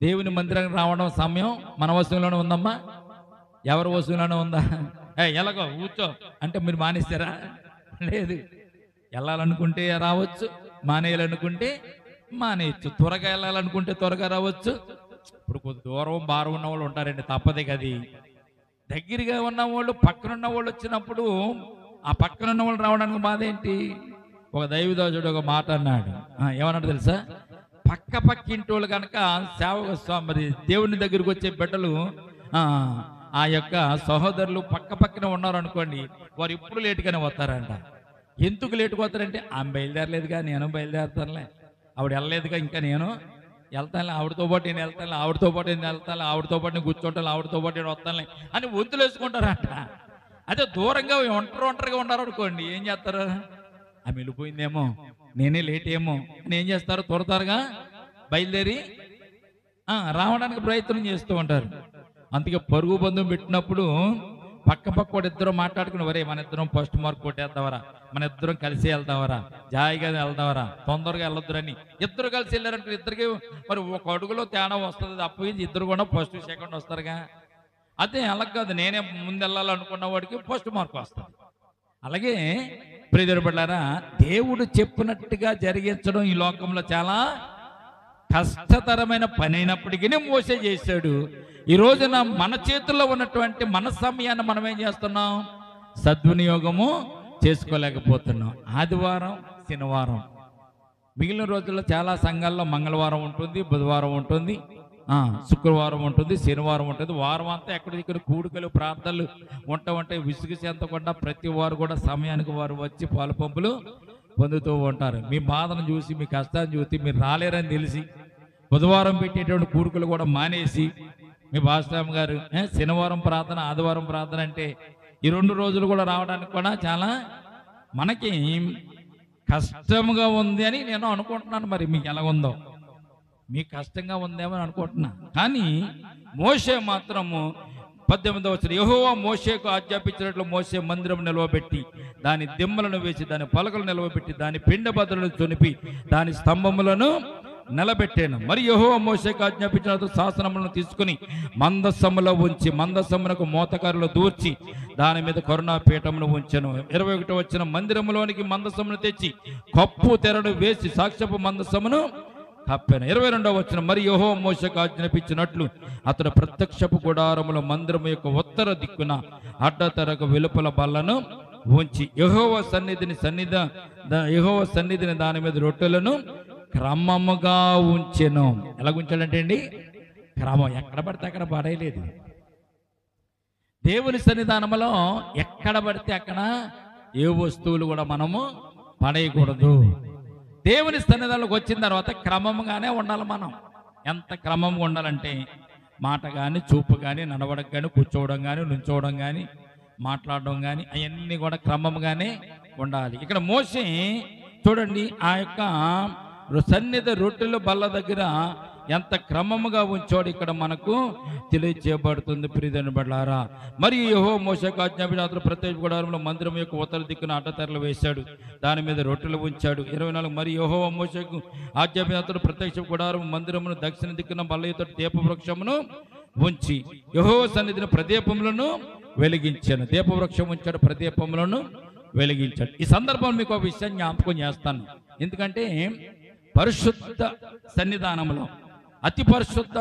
దేవుని మందిరానికి రావడం సమయం మన వశంలోనే ఉందమ్మా. ఎవరి వశంలోనే ఉందా? ఎలాగో కూర్చో అంటే మీరు మానేస్తారా? లేదు. వెళ్ళాలనుకుంటే రావచ్చు, మానేయాలనుకుంటే మానేయచ్చు. త్వరగా వెళ్ళాలనుకుంటే త్వరగా రావచ్చు. ఇప్పుడు కొద్ది దూరం భారం ఉన్న వాళ్ళు ఉంటారండి, తప్పదే కది. దగ్గరగా ఉన్న వాళ్ళు పక్కనున్న వాళ్ళు వచ్చినప్పుడు ఆ పక్కనున్న వాళ్ళు రావడానికి బాధ ఏంటి? ఒక దైవదాసుడు ఒక మాట అన్నాడు. ఏమన్నాడు తెలుసా? పక్కింటి వాళ్ళు కనుక మరి దేవుని దగ్గరికి వచ్చే బిడ్డలు ఆ యొక్క సహోదరులు పక్కన ఉన్నారు అనుకోండి, వారు ఇప్పుడు లేటుగానే వస్తారంట. ఎందుకు లేటుగా వస్తారంటే ఆమె బయలుదేరలేదుగా, నేను బయలుదేరుతానులే, ఆవిడ వెళ్ళలేదుగా, ఇంకా నేను వెళ్తాను, ఆవిడతో పాటు నేను వెళ్తాను, ఆవిడతో పాటు నేను వెళ్తాను, ఆవిడతో పాటు నేను కూర్చుంటాను, ఆవిడతో పాటు నేను వస్తానులే అని వంతులు వేసుకుంటారంట. అదే దూరంగా ఒంటరిగా ఉన్నారు అనుకోండి, ఏం చేస్తారు? ఆమె వెళ్ళిపోయిందేమో, నేనే లేట్ ఏమో అని ఏం చేస్తారు? త్వరగా బయలుదేరి రావడానికి ప్రయత్నం చేస్తూ ఉంటారు. అందుకే పరుగు బంధం పెట్టినప్పుడు పక్క ఇద్దరు మాట్లాడుకుని, వరే మన ఇద్దరం ఫస్ట్ మార్క్ కొట్టేద్దావరా, మన ఇద్దరం కలిసి వెళ్దావరా, జాయిగా వెళ్దావరా, తొందరగా వెళ్ళొద్దురని ఇద్దరు కలిసి వెళ్ళారంటే ఇద్దరికి మరి ఒక అడుగులో తేడా వస్తుంది. అప్పగించి ఇద్దరు కూడా ఫస్ట్ సెకండ్ వస్తారుగా. అదే అలా కాదు, నేనే ముందు వెళ్ళాలనుకున్న వాడికి ఫస్ట్ మార్క్ వస్తుంది. అలాగే ప్రియమైన బిడ్డలారా, దేవుడు చెప్పినట్టుగా జరిగించడం ఈ లోకంలో చాలా కష్టతరమైన పని అయినప్పటికీ మోసే చేశాడు. ఈ రోజున మన చేతుల్లో ఉన్నటువంటి మన సమయాన్ని మనం ఏం చేస్తున్నాం? సద్వినియోగము చేసుకోలేకపోతున్నాం. ఆదివారం, శనివారం, మిగిలిన రోజుల్లో చాలా సంఘాల్లో మంగళవారం ఉంటుంది, బుధవారం ఉంటుంది, శుక్రవారం ఉంటుంది, శనివారం ఉంటుంది. వారం అంతా ఎక్కడిక్కడ కూడికలు ప్రార్థనలు ఉంటాయి. విసుగు చెందకుండా ప్రతి వారు కూడా సమయానికి వారు వచ్చి పాలు పంపులు పొందుతూ ఉంటారు. మీ బాధను చూసి, మీ కష్టాన్ని చూసి మీరు రాలేరని తెలిసి బుధవారం పెట్టేటువంటి కూడుకలు కూడా మానేసి, మీ భాస్రామ్ గారు శనివారం ప్రార్థన, ఆదివారం ప్రార్థన అంటే ఈ 2 రోజులు కూడా రావడానికి కూడా చాలా మనకి కష్టంగా ఉంది అని నేను అనుకుంటున్నాను. మరి మీకు ఎలా ఉందో? మీకు కష్టంగా ఉందేమో అనుకుంటున్నా. కానీ మోషే మాత్రము 18వ వచనం, యెహోవా మోషేకు ఆజ్ఞాపించినట్లు మోషే మందిరం నిలవబెట్టి దాని దిమ్మలను వేసి దాని పలకలు నిలవబెట్టి దాని పిండ బద్దలను చొనిపి దాని స్తంభములను నిలబెట్టాను. మరి యెహోవా మోషేకు ఆజ్ఞాపించినట్లు శాసనములను తీసుకుని మందసములో ఉంచి మందసమునకు మోతకారులు దూర్చి దాని మీద కరుణాపీఠమును ఉంచెను. 21వ వచనం, మందిరములోనికి మందసమును తెచ్చి కప్పు తెరను వేసి సాక్ష్యపు మందసమును కప్పాను. 22వ వచనం, మరి యెహోవా మోషేకు ఆజ్ఞాపించినట్లు అతడు ప్రత్యక్షపు గుడారముల మందిరము యొక్క ఉత్తర దిక్కున అడ్డతెరకు వెలుపల బల్లను ఉంచి యెహోవా సన్నిధిని దాని మీద రొట్టెలను క్రమముగా ఉంచెను. ఎలా ఉంచాడంటే అండి, క్రమం. ఎక్కడ పడితే అక్కడ పడేయలేదు. దేవుని సన్నిధానంలో ఎక్కడ పడితే అక్కడ ఏ వస్తువులు కూడా మనము పడేయకూడదు. దేవుని సన్నిధానంలోకి వచ్చిన తర్వాత క్రమంగానే ఉండాలి. మనం ఎంత క్రమంగా ఉండాలంటే మాట కానీ, చూపు కానీ, నడవడం కానీ, కూర్చోవడం కానీ, నుంచోవడం కానీ, మాట్లాడడం కానీ అవన్నీ కూడా క్రమంగానే ఉండాలి. ఇక్కడ మోషే చూడండి, ఆ యొక్క సన్నిధి రొట్టెల బల్ల దగ్గర ఎంత క్రమముగా ఉంచాడు ఇక్కడ మనకు తెలియజేయబడుతుంది. ప్రియమైన బిడ్డలారా, మరియు యెహోవా మోషేకు ఆజ్ఞాపించిన ప్రత్యక్ష గుడారంలో మందిరం యొక్క ఉత్తర దిక్కున అడ్డతెరలు వేశాడు, దాని మీద రొట్టెలు ఉంచాడు. 24, మరి యెహోవా మోషేకు ఆజ్ఞాపించిన ప్రత్యక్ష గుడారం మందిరమును దక్షిణ దిక్కున బల్లయుతో దీపవృక్షమును ఉంచి యెహోవా సన్నిధిని ప్రదీపములను వెలిగించాను. దీపవృక్షం ఉంచాడు, ప్రదీపములను వెలిగించాడు. ఈ సందర్భంలో మీకు ఒక విషయం జ్ఞాపకం చేస్తాను. ఎందుకంటే పరిశుద్ధ సన్నిధానంలో, అతి పరిశుద్ధ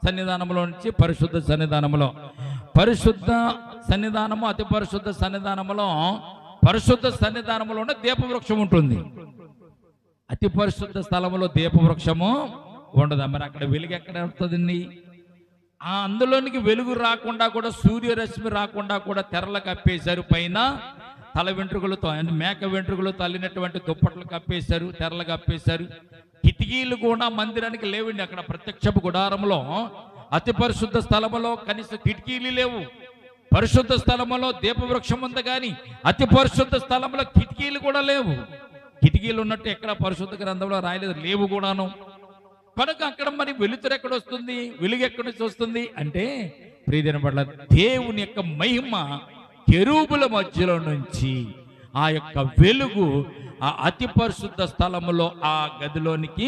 సన్నిధానంలో నుంచి పరిశుద్ధ సన్నిధానంలో, పరిశుద్ధ సన్నిధానము, అతి పరిశుద్ధ సన్నిధానంలో, పరిశుద్ధ సన్నిధానంలోనే దీపవృక్షం ఉంటుంది. అతి పరిశుద్ధ స్థలంలో దీపవృక్షము ఉండదు. మరి అక్కడ వెలుగు ఎక్కడ వస్తుందండి? అందులోనికి వెలుగు రాకుండా కూడా, సూర్యరశ్మి రాకుండా కూడా తెరలు కప్పేశారు. పైన తల వెంట్రుకలతో, మేక వెంట్రుకలతో అల్లినటువంటి దుప్పట్లు కప్పేశారు, తెరలు కప్పేశారు. కిటికీలు కూడా మందిరానికి లేవండి. అక్కడ ప్రత్యక్షపు గుడారంలో అతి పరిశుద్ధ స్థలములో కనీసం కిటికీలు లేవు. పరిశుద్ధ స్థలములో దీపవృక్షం ఉంది, కానీ అతి పరిశుద్ధ స్థలంలో కిటికీలు కూడా లేవు. కిటికీలు ఉన్నట్టు ఎక్కడ పరిశుద్ధ గ్రంథంలో రాయలేదు, లేవు కూడాను. కనుక అక్కడ మరి వెలుతురు ఎక్కడ వస్తుంది, వెలుగు ఎక్కడి నుంచి వస్తుంది అంటే ప్రియమైన బిడ్డలారా, దేవుని యొక్క మహిమ కెరూబుల మధ్యలో నుంచి ఆ యొక్క వెలుగు ఆ అతి పరిశుద్ధ స్థలములో ఆ గదిలోనికి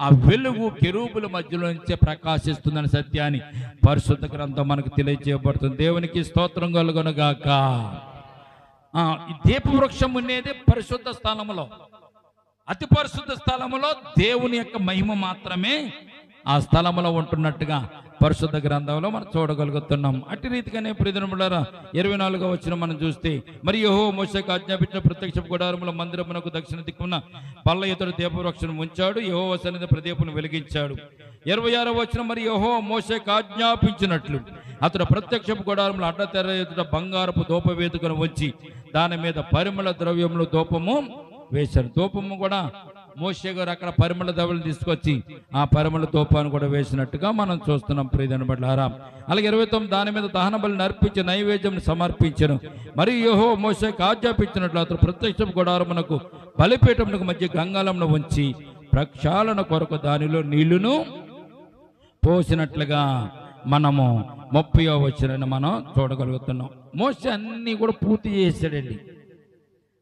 ఆ వెలుగు కెరూబుల మధ్యలో నుంచే ప్రకాశిస్తుందని సత్యాన్ని పరిశుద్ధ గ్రంథం మనకు తెలియజేయబడుతుంది. దేవునికి స్తోత్రం కలుగునుగాక. ఈ దీపవృక్షం ఉండేది పరిశుద్ధ స్థలములో, అతి పరిశుద్ధ స్థలములో దేవుని యొక్క మహిమ మాత్రమే ఆ స్థలములో ఉంటున్నట్టుగా పరిశుద్ధ గ్రంథంలో మనం చూడగలుగుతున్నాం. అట్టి రీతిగానే ప్రియమైనవారా 24వ వచనం మనం చూస్తే, మరి యెహోవా మోషేకు ఆజ్ఞాపించిన ప్రత్యక్ష గుడారముల మందిరమునకు దక్షిణ దిక్కున బల్ల ఎదుట దీపవృక్షం ఉంచాడు, యెహోవా సన్నిధిని ప్రదీపను వెలిగించాడు. 26వ వచనం, మరి యెహోవా మోషేకు ఆజ్ఞాపించినట్లు అతడు ప్రత్యక్ష గుడారముల అడ్డ తెర ఎదుట బంగారపు ధూపవేదికను ఉంచి దాని మీద పరిమళ ద్రవ్యములు ధూపము వేశారు. ధూపము కూడా మోషే గారు అక్కడ పరిమళ ద్రవ్యాలు తీసుకొచ్చి ఆ పరిమళ ధూపాన్ని కూడా వేసినట్టుగా మనం చూస్తున్నాం ప్రియమైన బిడ్డలారా. అలాగే 29, దాని మీద దహన బలిని అర్పించి నైవేద్యం సమర్పించను. మరియు యెహోవా మోషేకు ఆజ్ఞాపించినట్లు అతడు ప్రత్యక్ష గుడారమునకు బలిపీఠమునకు మధ్య గంగాళమును ఉంచి ప్రక్షాళన కొరకు దానిలో నీళ్లును పోసినట్లుగా మనము 30వ వచనాన్ని మనం చూడగలుగుతున్నాం. మోషే అన్ని కూడా పూర్తి చేశాడండి,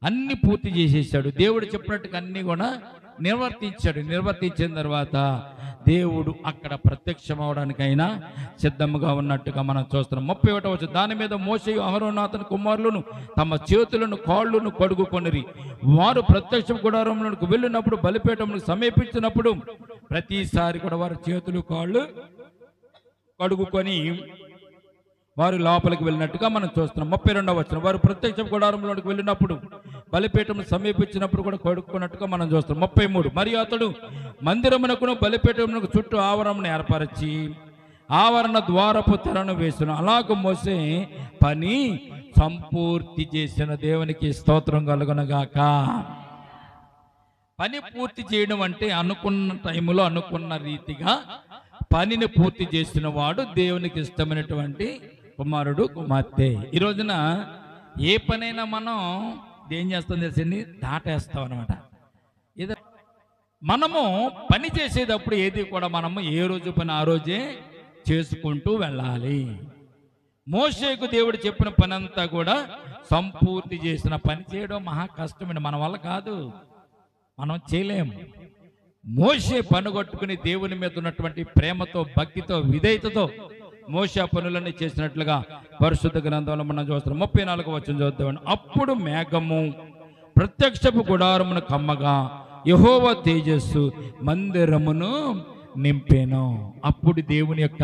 అన్ని పూర్తి చేసేసాడు. దేవుడు చెప్పినట్టుగా అన్ని కూడా నిర్వర్తించిన తర్వాత దేవుడు అక్కడ ప్రత్యక్షం అవడానికైనా సిద్ధంగా ఉన్నట్టుగా మనం చూస్తున్నాం. 31వ వచనం, దాని మీద మోషేయు అహరోను అతని కుమారులను తమ చేతులను కాళ్ళను కడుగుకొనిరి. వారు ప్రత్యక్ష గుడారములకు వెళ్ళినప్పుడు బలిపీఠములకు సమీపించినప్పుడు ప్రతిసారి కూడా వారి చేతులు కాళ్ళు కడుగుకొని వారు లోపలికి వెళ్ళినట్టుగా మనం చూస్తున్నాం. 32వ వచనం, వారు ప్రత్యక్ష గుడారంలోకి వెళ్ళినప్పుడు బలిపీఠం సమీపించినప్పుడు కూడా కడుక్కున్నట్టుగా మనం చూస్తాం. 33, మరియు అతడు మందిరమునకును బలిపీఠమునకు చుట్టూ ఆవరణను ఏర్పరిచి ఆవరణ ద్వారపు తెరను వేసిన. అలాగ మోసే పని సంపూర్తి చేసిన. దేవునికి స్తోత్రం కలుగునగాక. పని పూర్తి చేయడం అంటే అనుకున్న టైంలో అనుకున్న రీతిగా పనిని పూర్తి చేసిన వాడు దేవునికి ఇష్టమైనటువంటి కుమారుడు కుమార్తె. ఈ రోజున ఏ పనైనా మనం ఏం చేస్తాం తెలిసింది, దాటేస్తాం అనమాట. ఇది మనము పని చేసేటప్పుడు ఏది కూడా మనము ఏ రోజు పని ఆ రోజే చేసుకుంటూ వెళ్ళాలి. మోషేకు దేవుడు చెప్పిన పని అంతా కూడా సంపూర్తి చేసిన. పని చేయడం మహా కష్టమైన, మన వల్ల కాదు, మనం చేయలేము. మోషే పనుగొట్టుకుని దేవుని మీద ఉన్నటువంటి ప్రేమతో, భక్తితో, విధేయతతో మోషే పనులన్నీ చేసినట్లుగా పరిశుద్ధ గ్రంథంలో మనం చూస్తున్నాం. 34వ వచనం చూద్దాం. అప్పుడు మేఘము ప్రత్యక్షపు గుడారమును కమ్మగా యెహోవా తేజస్సు మందిరమును నింపెను. అప్పుడు దేవుని యొక్క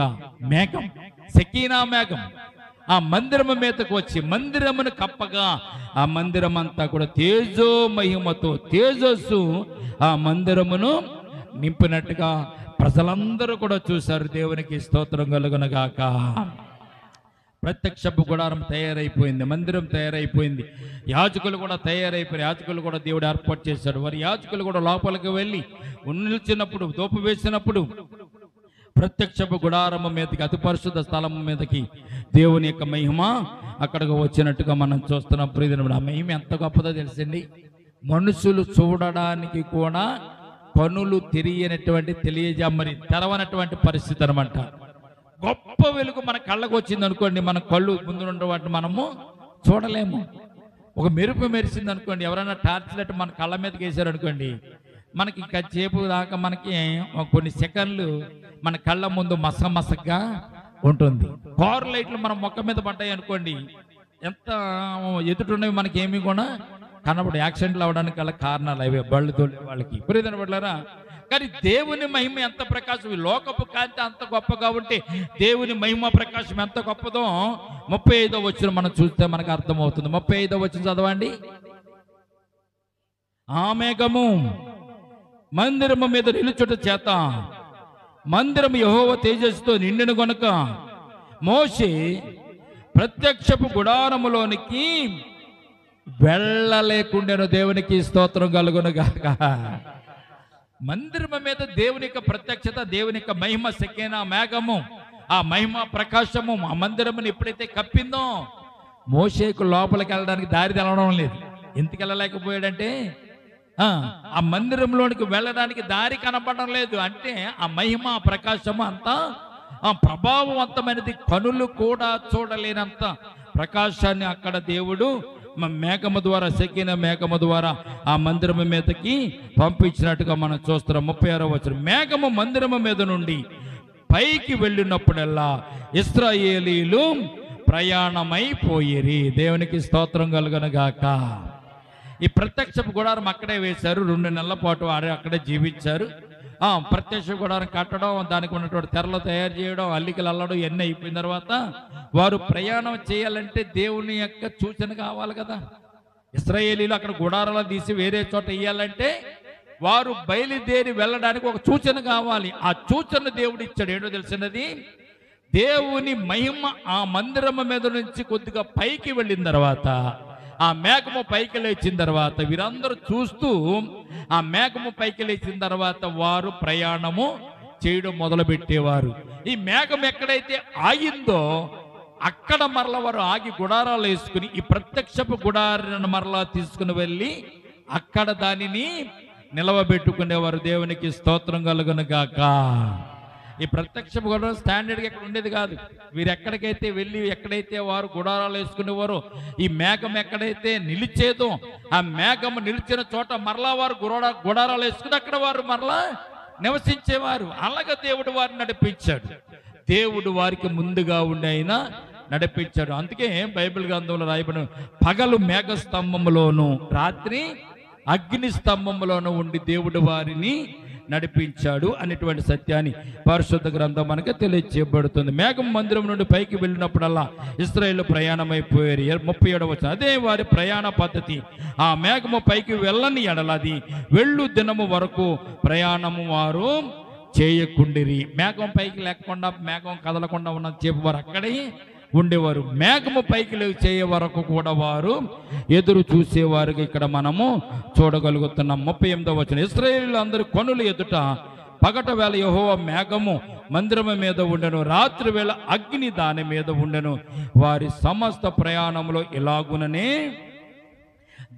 మేఘం, షకీనా మేఘం ఆ మందిరము మీదకు వచ్చి మందిరమును కప్పగా ఆ మందిరం అంతా కూడా తేజో మహిమతో, తేజస్సు ఆ మందిరమును నింపినట్టుగా ప్రజలందరూ కూడా చూశారు. దేవునికి స్తోత్రం కలుగునగాక. ప్రత్యక్షపు గుడారం తయారైపోయింది, మందిరం తయారైపోయింది, యాజకులు కూడా తయారైపోయారు. యాజకులు కూడా దేవుడు ఏర్పాటు చేశాడు. వారి యాజకులు కూడా లోపలికి వెళ్ళి నిలిచినప్పుడు, ధూప వేసినప్పుడు ప్రత్యక్షపు గుడారము మీదకి, అతి పరిశుద్ధ స్థలం మీదకి దేవుని యొక్క మహిమ అక్కడికి వచ్చినట్టుగా మనం చూస్తున్నాం. ప్రియమైన ఆ మహిమ ఎంత గొప్పదో తెలిసింది. మనుషులు చూడడానికి కూడా కనులు తెలియజేమని తెరవనటువంటి పరిస్థితి అనమాట. గొప్ప వెలుగు మన కళ్ళకు వచ్చింది అనుకోండి, మన కళ్ళు ముందు ఉన్న వాటిని మనము చూడలేము. ఒక మెరుపు మెరిసింది అనుకోండి, ఎవరైనా టార్చ్ లైట్ మన కళ్ళ మీదకి వేసారు అనుకోండి, మనకి ఇంకా చేపు దాకా మనకి కొన్ని సెకండ్లు మన కళ్ళ ముందు మసకగా ఉంటుంది. కారు లైట్లు మన మొక్క మీద పడ్డాయి అనుకోండి, ఎంత ఎదుటిన్నవి మనకి ఏమి కూడా కనబడి యాక్సిడెంట్లు అవడానికి గల కారణాలు అవే, బళ్ళు తోలే వాళ్ళకి. ప్రియమైన బిడ్డలారా, కానీ దేవుని మహిమ ఎంత ప్రకాశం, లోకపు కాంతి అంత గొప్పగా ఉంటే దేవుని మహిమ ప్రకాశం ఎంత గొప్పదో 35వ వచనం మనం చూస్తే మనకు అర్థమవుతుంది. 35వ వచనం చదవండి. ఆ మేఘము మందిరము మీద నిలుచుట చేత మందిరం యెహోవా తేజస్సుతో నిండిన గనుక మోషే ప్రత్యక్షపు గుడారములోనికి వెళ్ళలేకుండాను. దేవునికి స్తోత్రం కలుగునుగాక. మందిరము మీద దేవుని యొక్క ప్రత్యక్షత, దేవుని యొక్క మహిమ, షకీనా మేఘము, ఆ మహిమ ప్రకాశము ఆ మందిరమును ఎప్పుడైతే కప్పిందో మోషేకు లోపలికి వెళ్ళడానికి దారి తెలవడం లేదు. ఎందుకు వెళ్ళలేకపోయాడంటే ఆ మందిరంలోనికి వెళ్ళడానికి దారి కనపడడం లేదు. అంటే ఆ మహిమ ప్రకాశము అంతా ప్రభావవంతమైనది, కనులు కూడా చూడలేనంత ప్రకాశాన్ని అక్కడ దేవుడు మేఘము ద్వారా, సెకిన మేఘము ద్వారా ఆ మందిరము మీదకి పంపించినట్టుగా మనం చూస్తున్నాం. 36వ వచనం, మేఘము మందిరము మీద నుండి పైకి వెళ్ళినప్పుడల్లా ఇశ్రాయేలీలు ప్రయాణమైపోయిరి. దేవునికి స్తోత్రం కలుగునుగాక. ఈ ప్రత్యక్షపు గుడారం అక్కడే వేశారు. 2 నెలల పాటు అక్కడే జీవించారు. ప్రత్యక్ష గుడారం కట్టడం, దానికి ఉన్నటువంటి తెరలు తయారు చేయడం, అల్లికలు అల్లడం ఇవన్నీ అయిపోయిన తర్వాత వారు ప్రయాణం చేయాలంటే దేవుని యొక్క సూచన కావాలి కదా. ఇశ్రాయేలీలు అక్కడ గుడారాలు తీసి వేరే చోట వేయాలంటే వారు బయలుదేరి వెళ్ళడానికి ఒక సూచన కావాలి. ఆ సూచన దేవుడు ఇచ్చాడు. ఏంటో తెలిసినది, దేవుని మహిమ ఆ మందిరము మీద నుంచి కొద్దిగా పైకి వెళ్ళిన తర్వాత, ఆ మేఘము పైకి లేచిన తర్వాత వీరందరూ చూస్తూ ఆ మేఘము పైకి లేచిన తర్వాత వారు ప్రయాణము చేయడం మొదలు పెట్టేవారు. ఈ మేఘం ఎక్కడైతే ఆగిందో అక్కడ మరల వారు ఆగి గుడారాలు వేసుకుని ఈ ప్రత్యక్షపు గుడారాన్ని మరలా తీసుకుని వెళ్ళి అక్కడ దానిని నిలవబెట్టుకునేవారు. దేవునికి స్తోత్రం కలుగునుగాక. ఈ ప్రత్యక్ష గుడారం స్టాండర్డ్గా ఎక్కడ ఉండేది కాదు. వీరు ఎక్కడికైతే వెళ్ళి ఎక్కడైతే వారు గుడారాలు వేసుకునేవారో ఈ మేఘం ఎక్కడైతే నిలిచేదో ఆ మేఘం నిలిచిన చోట మరలా వారు గుడారాలు వేసుకుని అక్కడ వారు మరలా నివసించేవారు. అలాగే దేవుడు వారిని నడిపించాడు. దేవుడు వారికి ముందుగా ఉండి ఆయన నడిపించాడు. అందుకే బైబిల్ గ్రంథంలో రాయబడిన పగలు మేఘ స్తంభములోను రాత్రి అగ్ని స్తంభములోను ఉండి దేవుడు వారిని నడిపించాడు అనేటువంటి సత్యాన్ని పరిశుద్ధ గ్రంథం మనకు తెలియజేయబడుతుంది. మేఘం మందిరం నుండి పైకి వెళ్ళినప్పుడల్లా ఇశ్రాయేలు ప్రయాణమైపోయారు. 37వ వచనం, అదే వారి ప్రయాణ పద్ధతి. ఆ మేఘము పైకి వెళ్ళని ఎడలది వెళ్ళు దినము వరకు ప్రయాణము వారు చేయకుండిరి. మేఘం పైకి లేకుండా మేఘం కదలకుండా ఉన్న చేపు వారు అక్కడే ఉండేవారు. మేఘము పైకి చేయే వరకు కూడా వారు ఎదురు చూసేవారుగా ఇక్కడ మనము చూడగలుగుతున్నాం. 38వ వచనం, ఇశ్రాయేలీయులు అందరూ కొనులు ఎదుట పగట వేళ యెహోవా మేఘము మందిరము మీద ఉండెను, రాత్రి వేళ అగ్ని దాని మీద ఉండెను. వారి సమస్త ప్రయాణంలో ఇలాగుననే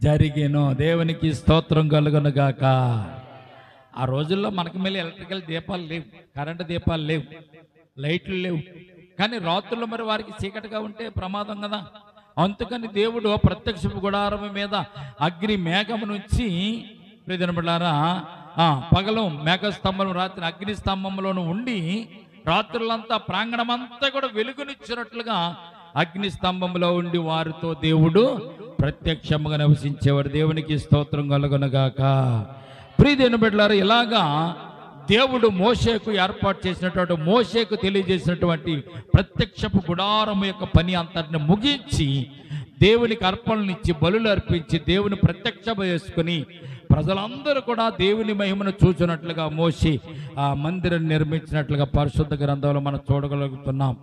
జరిగెను. దేవునికి స్తోత్రం కలుగునుగాక. ఆ రోజుల్లో మనకి మళ్ళీ ఎలక్ట్రికల్ దీపాలు లేవు, కరెంటు దీపాలు లేవు, లైట్లు లేవు. కానీ రాత్రుల్లో మరి వారికి చీకటిగా ఉంటే ప్రమాదం కదా. అందుకని దేవుడు ప్రత్యక్ష గుడారం మీద అగ్ని మేఘము నుంచి ప్రియజనబిడ్డలారా పగలు మేఘ స్తంభం, రాత్రి అగ్ని స్తంభంలోనూ ఉండి రాత్రులంతా ప్రాంగణమంతా కూడా వెలుగునిచ్చినట్లుగా అగ్ని స్తంభంలో ఉండి వారితో దేవుడు ప్రత్యక్షముగా నివసించేవాడు. దేవునికి స్తోత్రం కలుగునుగాక. ప్రియజనబిడ్డలారా, ఇలాగా దేవుడు మోషేకు ఏర్పాటు చేసినటువంటి, మోషేకు తెలియజేసినటువంటి ప్రత్యక్షపు గుడారము యొక్క పని అంతటిని ముగించి దేవునికి అర్పణనిచ్చి బలులు అర్పించి దేవుని ప్రత్యక్షం చేసుకుని ప్రజలందరూ కూడా దేవుని మహిమను చూచినట్లుగా మోషే ఆ మందిరం నిర్మించినట్లుగా పరిశుద్ధ గ్రంథంలో మనం చూడగలుగుతున్నాం.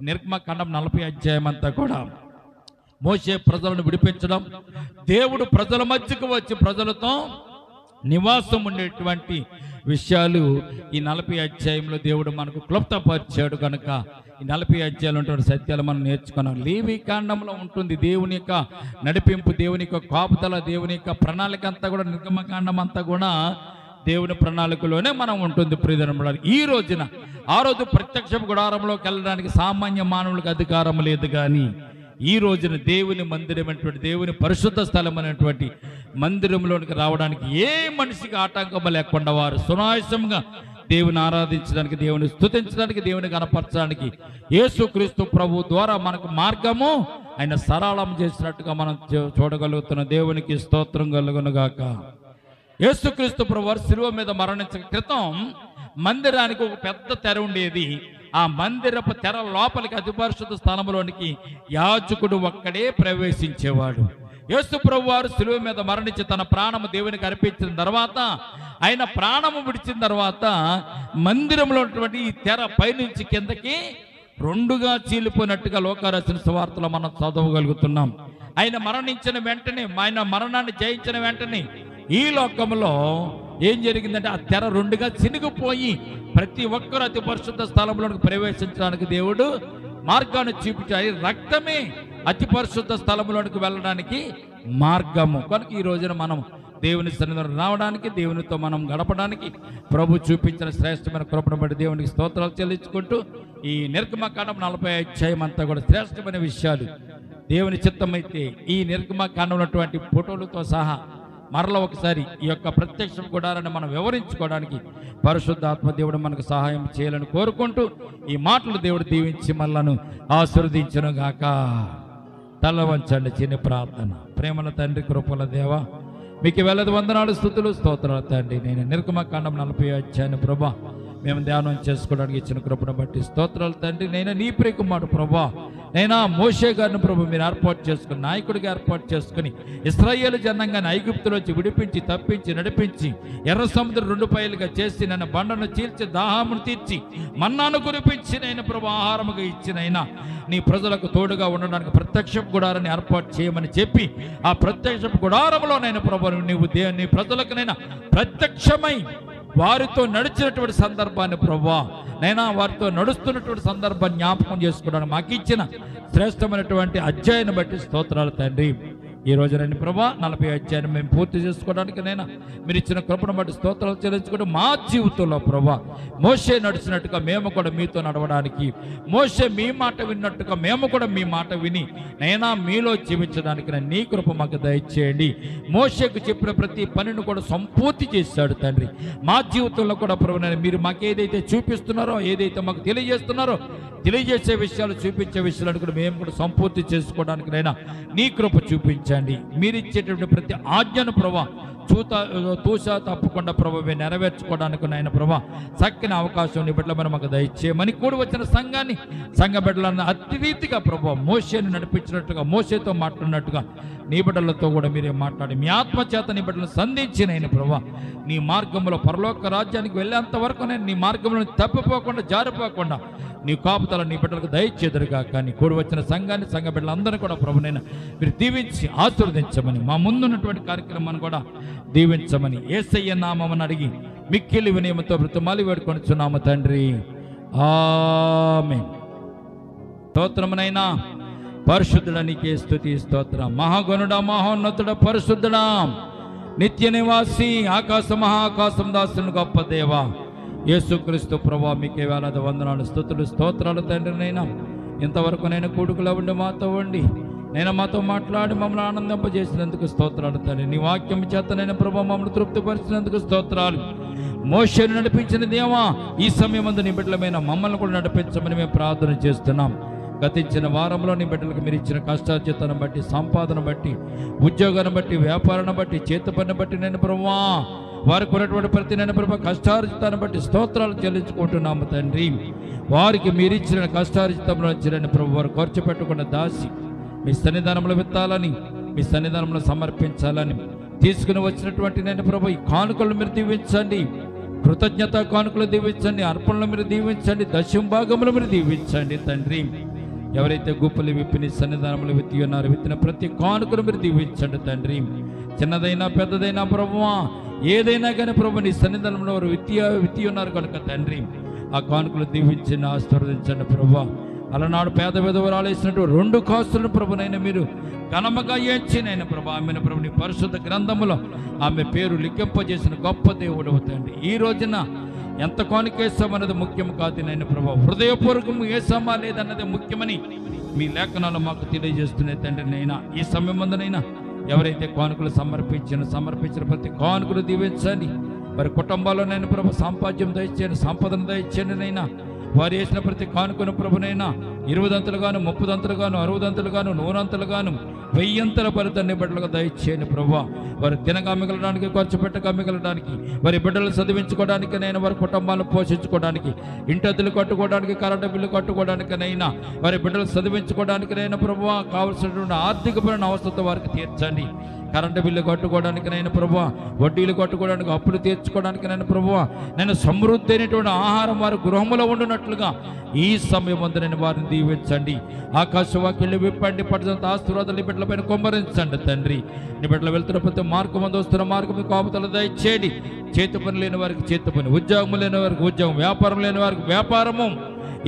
నిర్గమకాండం 40వ అధ్యాయం అంతా కూడా మోషే ప్రజలను విడిపించడం, దేవుడు ప్రజల మధ్యకు వచ్చి ప్రజలతో నివాసం ఉండేటువంటి విషయాలు ఈ 40వ అధ్యాయంలో దేవుడు మనకు క్లుప్తపరిచాడు. కనుక ఈ 40వ అధ్యాయంలో ఉన్నటువంటి సత్యాలు మనం నేర్చుకున్నాం. లేవి కాండంలో ఉంటుంది దేవుని యొక్క నడిపింపు, దేవుని యొక్క కాపుదల, దేవుని యొక్క ప్రణాళిక అంతా కూడా నిర్గమకాండం అంతా కూడా దేవుని ప్రణాళికలోనే మనం ఉంటుంది. ప్రియజనములారా, ఈ రోజున ఆ రోజు ప్రత్యక్ష గుడారంలోకి వెళ్ళడానికి సామాన్య మానవులకు అధికారం లేదు. కానీ ఈ రోజున దేవుని మందిరం అనేటువంటి, దేవుని పరిశుద్ధ స్థలం అనేటువంటి మందిరంలోనికి రావడానికి ఏ మనిషికి ఆటంకం లేకుండా వారు సునాయాసంగా దేవుని ఆరాధించడానికి, దేవుని స్తుతించడానికి, దేవుని కనపరచడానికి యేసుక్రీస్తు ప్రభు ద్వారా మనకు మార్గము ఆయన సరళం చేసినట్టుగా మనం చూడగలుగుతున్న. దేవునికి స్తోత్రం కలుగునుగాక. యేసుక్రీస్తు ప్రభు వారు శిలువ మీద మరణించిన క్రితం మందిరానికి ఒక పెద్ద తెర ఉండేది. ఆ మందిరపు తెర లోపలికి అతి పరిశుద్ధ స్థలంలోనికి యాజకుడు ఒక్కడే ప్రవేశించేవాడు. యేసు ప్రభు వారు శిలువ మీద మరణించి తన ప్రాణము దేవునికి అర్పించిన తర్వాత, ఆయన ప్రాణము విడిచిన తర్వాత మందిరంలో ఉన్నటువంటి ఈ తెర పైనుంచి కిందకి రెండుగా చీలిపోయినట్టుగా లోకారచన సువార్తలో మనం చదవగలుగుతున్నాం. ఆయన మరణించిన వెంటనే, ఆయన మరణాన్ని జయించిన వెంటనే ఈ లోకంలో ఏం జరిగిందంటే ఆ తెర రెండుగా చినిగిపోయి ప్రతి ఒక్కరు అతి పరిశుద్ధ స్థలంలోకి ప్రవేశించడానికి దేవుడు మార్గాన్ని చూపించాడు. రక్తమే అతి పరిశుద్ధ స్థలంలోనికి వెళ్ళడానికి మార్గము. కనుక ఈ రోజున మనం దేవుని సన్నిధిలో రావడానికి, దేవునితో మనం గడపడానికి ప్రభు చూపించిన శ్రేష్టమైన కృపను బట్టి దేవునికి స్తోత్రాలు చెల్లించుకుంటూ ఈ నిర్గమకాండం 40వ అధ్యాయం అంతా కూడా శ్రేష్టమైన విషయాలు దేవుని చిత్తమైతే ఈ నిర్గమకాండం ఉన్నటువంటి ఫోటోలతో సహా మరలా ఒకసారి ఈ యొక్క ప్రత్యక్ష గుడారాన్ని మనం వివరించుకోవడానికి పరిశుద్ధాత్మ దేవుడు మనకు సహాయం చేయాలని కోరుకుంటూ ఈ మాటలు దేవుడు దీవించి మనలను ఆశీర్వదించును గాక. తల వంచండి చిన్న ప్రార్థన. ప్రేమల తండ్రి, కృపల దేవ, మీకు వేలాది వందనాలు, స్తుతులు, స్తోత్రాలు తండ్రి. నేను నిర్గమకాండం 40 అధ్యాయాన్ని ప్రభా మేము ధ్యానం చేసుకోవడానికి ఇచ్చిన కృపను బట్టి స్తోత్రాలు తండ్రి. నేను నీ ప్రియకుమారుడు ప్రభా, నైనా మోషే గారిని ప్రభు మీరు ఏర్పాటు చేసుకుని, నాయకుడిగా ఏర్పాటు చేసుకుని ఇశ్రాయేలు జనాంగాన్ని ఐగుప్తులోంచి విడిపించి, తప్పించి, నడిపించి, ఎర్ర సముద్రం 2 పాయలుగా చేసి, నన్ను బండను చీల్చి, దాహమును తీర్చి, మన్నాను కురిపించి, నేను ప్రభు ఆహారముగా ఇచ్చినైనా నీ ప్రజలకు తోడుగా ఉండడానికి ప్రత్యక్ష గుడారాన్ని ఏర్పాటు చేయమని చెప్పి, ఆ ప్రత్యక్ష గుడారంలో నేను ప్రభు నీవు నీ ప్రజలకునైనా ప్రత్యక్షమై వారితో నడిచినటువంటి సందర్భాన్ని ప్రభువా నైనా వారితో నడుస్తున్నటువంటి సందర్భాన్ని జ్ఞాపకం చేసుకోవడానికి మాకు ఇచ్చిన శ్రేష్టమైనటువంటి అధ్యాయాన్ని బట్టి స్తోత్రాలు తండ్రి. ఈ రోజు రండి ప్రభా 40 అధ్యాయాన్ని మేము పూర్తి చేసుకోవడానికి నైనా మీరు ఇచ్చిన కృపను బట్టి స్తోత్రాలు చెల్లించుకుంటూ మా జీవితంలో ప్రభా మోషే నడిచినట్టుగా మేము కూడా మీతో నడవడానికి, మోషే మీ మాట విన్నట్టుగా మేము కూడా మీ మాట విని నైనా మీలో జీవించడానికి నీ కృప మాకు దయచేయండి. మోషేకు చెప్పిన ప్రతి పనిని కూడా సంపూర్తి చేశాడు తండ్రి. మా జీవితంలో కూడా ప్రభు మీరు మాకు ఏదైతే చూపిస్తున్నారో, ఏదైతే మాకు తెలియజేస్తున్నారో, తెలియజేసే విషయాలు, చూపించే విషయాలను కూడా మేము కూడా సంపూర్తి చేసుకోవడానికైనా నీ కృప చూపించండి. మీరు ఇచ్చేటువంటి ప్రతి ఆజ్ఞను ప్రభా తూసా తప్పకుండా ప్రభు నెరవేర్చుకోవడానికి నాయన ప్రభా చక్కని అవకాశం నీ బిడ్డల మీద మాకు దయచేయమని కూడి వచ్చిన సంఘాన్ని, సంఘ బిడ్డలను అతి రీతిగా ప్రభు మోషేని నడిపించినట్టుగా, మోషేతో మాట్లాడినట్టుగా నీ బిడ్డలతో కూడా మీరే మాట్లాడి మీ ఆత్మ చేత నీ బిడ్డలను సంధించినైన ప్రభా నీ మార్గంలో పరలోక రాజ్యానికి వెళ్ళేంత వరకు నేను నీ మార్గంలో తప్పిపోకుండా, జారిపోకుండా నీ కాపుదల నీ బిడ్డలకు దయచేదురుగా. కానీ కూడి వచ్చిన సంఘాన్ని, సంఘ బిడ్డలందరినీ కూడా ప్రభునైనా మీరు దీవించి ఆశీర్వదించమని, మా ముందున్నటువంటి కార్యక్రమాన్ని కూడా దీవించమని యేసయ్య నామమున అడిగి మిక్కిలి వినయముతో బ్రతిమాలి వేడుకొనుచున్నాము తండ్రి, ఆమేన్. స్తోత్రమునైనా పరిశుద్ధుడ నీకే స్తుతి స్తోత్రం. మహాగణుడా, మహోన్నతుడ, పరిశుద్ధుడా, నిత్య నివాసి, ఆకాశ మహాకాశం దాసుని గొప్ప దేవా యేసుక్రీస్తు ప్రభా మీకే వేలాది వందనాలు, స్తుతులు, స్తోత్రాలు తండ్రి. నైనా ఇంతవరకు నేను కూడుకులో ఉండి మాతో ఉండి నేను మాతో మాట్లాడి మమ్మల్ని ఆనందింపజేసినందుకు స్తోత్రాలు తండ్రి. నీ వాక్యం చేత నేను ప్రభా మమ్మల్ని తృప్తిపరిచినందుకు స్తోత్రాలు. మోషేను నడిపించిన దేవా ఈ సమయమందు నీ బిడ్డలమైన మమ్మల్ని కూడా నడిపించమని మేము ప్రార్థన చేస్తున్నాం. గతించిన వారంలో నీ బిడ్డలకు మీరు ఇచ్చిన కష్టార్జితాన్ని బట్టి, సంపాదన బట్టి, ఉద్యోగాన్ని బట్టి, వ్యాపారాన్ని బట్టి, చేతి పని బట్టి నేను ప్రభువా వారికి ఉన్నటువంటి ప్రతి నేను ప్రభు కష్టార్జితాన్ని బట్టి స్తోత్రాలు చెల్లించుకుంటున్నాము తండ్రి. వారికి మీరు ఇచ్చిన కష్టార్జితంలో ఇచ్చిన ప్రభు వారు ఖర్చు పెట్టకుండా దాసి మీ సన్నిధానంలో విత్తాలని, మీ సన్నిధానంలో సమర్పించాలని తీసుకుని వచ్చినటువంటి నేను ప్రభు ఈ కానుకలు మీరు దీవించండి, కృతజ్ఞత కానుకలు దీవించండి, అర్పణలు మీరు దీవించండి, దశంభాగములు మీరు దీవించండి తండ్రి. ఎవరైతే గుప్పలు విప్పి నీ సన్నిధానంలో విత్తి ఉన్నారో విత్తిన ప్రతి కానుకలు మీరు దీవించండి తండ్రి. చిన్నదైనా పెద్దదైనా ప్రభువా ఏదైనా కానీ ప్రభు నీ సన్నిధానంలో వారు విత్తి ఉన్నారు కనుక తండ్రి ఆ కానుకలు దీవించండి, ఆశీర్వదించండి ప్రభువా. అలనాడు పేద విధవరాలు వేసినట్టు 2 కాసులను ప్రభునైనా మీరు ఘనముగా ఎంచినైనా ప్రభు ఆమెను ప్రభు నీ పరిశుద్ధ గ్రంథములో ఆమె పేరు లిఖింపజేసిన గొప్ప దేవుడు అవుతాండి. ఈ రోజున ఎంత కానుకేసామన్నది ముఖ్యం కాదు నైనా ప్రభు, హృదయపూర్వకము వేసామా లేదన్నది ముఖ్యమని మీ లేఖనాలు మాకు తెలియజేస్తున్నాయి తండ్రి. నైనా ఈ సమయం ముందునైనా ఎవరైతే కానుకలు సమర్పించిన ప్రతి కానుకలు దీవించండి. వారి కుటుంబాల్లో నేను ప్రభు సాంపాద్యం దయచేయండి, సంపదను దయచేయండి. నైనా వారు వేసిన ప్రతి కానుకను ప్రభునైనా 20 దంతలుగాను, 30 దంతలుగాను, 60 దంతలుగాను, 100 అంతలుగాను, 1000 అంతల ఫలితాన్ని బిడ్డలకు దయచేయండి ప్రభు. వారు తినగా మిగలడానికి, ఖర్చు పెట్టగా మిగలడానికి, వారి బిడ్డలు చదివించుకోవడానికి, నేను వారి కుటుంబాలను పోషించుకోవడానికి, ఇంటద్దులు కట్టుకోవడానికి, కరెంటు బిల్లు కట్టుకోవడానికనైనా, వారి బిడ్డలు చదివించుకోవడానికనైనా ప్రభు కావలసినటువంటి ఆర్థికపరమైన అవసరత వారికి తీర్చండి. కరెంటు బిల్లు కట్టుకోవడానికి నేను ప్రభువా, వడ్డీలు కట్టుకోవడానికి, అప్పులు తీర్చుకోవడానికి నేను ప్రభువా, నేను సమృద్ధి అయినటువంటి ఆహారం వారి గృహంలో ఉండునట్లుగా ఈ సమయం ముందు నేను వారిని దీవించండి. ఆకాశవాక్యాలు విప్పండి, పట్టదంత ఆశీర్వాదాలు బిడ్డలపైన కుమ్మరించండి తండ్రి. నీ బిడ్డలు వెళ్తున్న ప్రతి మార్గం మందు వస్తున్న మార్గం కాపుతలు దయచేయండి. చేతి పని లేని వారికి చేతి పని, ఉద్యోగం లేని వారికి ఉద్యోగం, వ్యాపారం లేని వారికి వ్యాపారము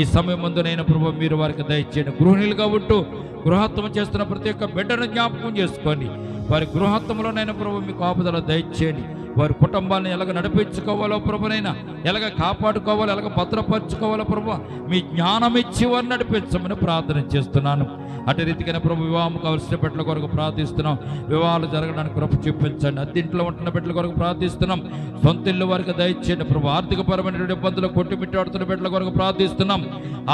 ఈ సమయం ముందు నేను ప్రభు మీరు వారికి దయచేయండి. గృహిణులుగా ఉంటూ గృహత్వం చేస్తున్న ప్రతి ఒక్క బిడ్డను జ్ఞాపకం చేసుకోండి. వారి గృహత్వంలోనైనా ప్రభు మీకు ఆపుదల దయచేయండి. వారి కుటుంబాన్ని ఎలాగ నడిపించుకోవాలో ప్రభునైనా, ఎలాగ కాపాడుకోవాలో, ఎలాగ భద్రపరచుకోవాలో ప్రభు మీ జ్ఞానం ఇచ్చి వారిని నడిపించమని ప్రార్థన చేస్తున్నాను. అటు రీతిగానే ప్రభు వివాహం కావాల్సిన బిడ్డల కొరకు ప్రార్థిస్తున్నాం. వివాహాలు జరగడానికి కృప చూపించండి. అద్దెంట్లో ఉంటున్న బిడ్డల కొరకు ప్రార్థిస్తున్నాం. సొంత ఇల్లు వారికి దయచేయండి ప్రభు. ఆర్థికపరమైన ఇబ్బందులు కొట్టుమిట్టాడుతున్న బిడ్డల కొరకు ప్రార్థిస్తున్నాం.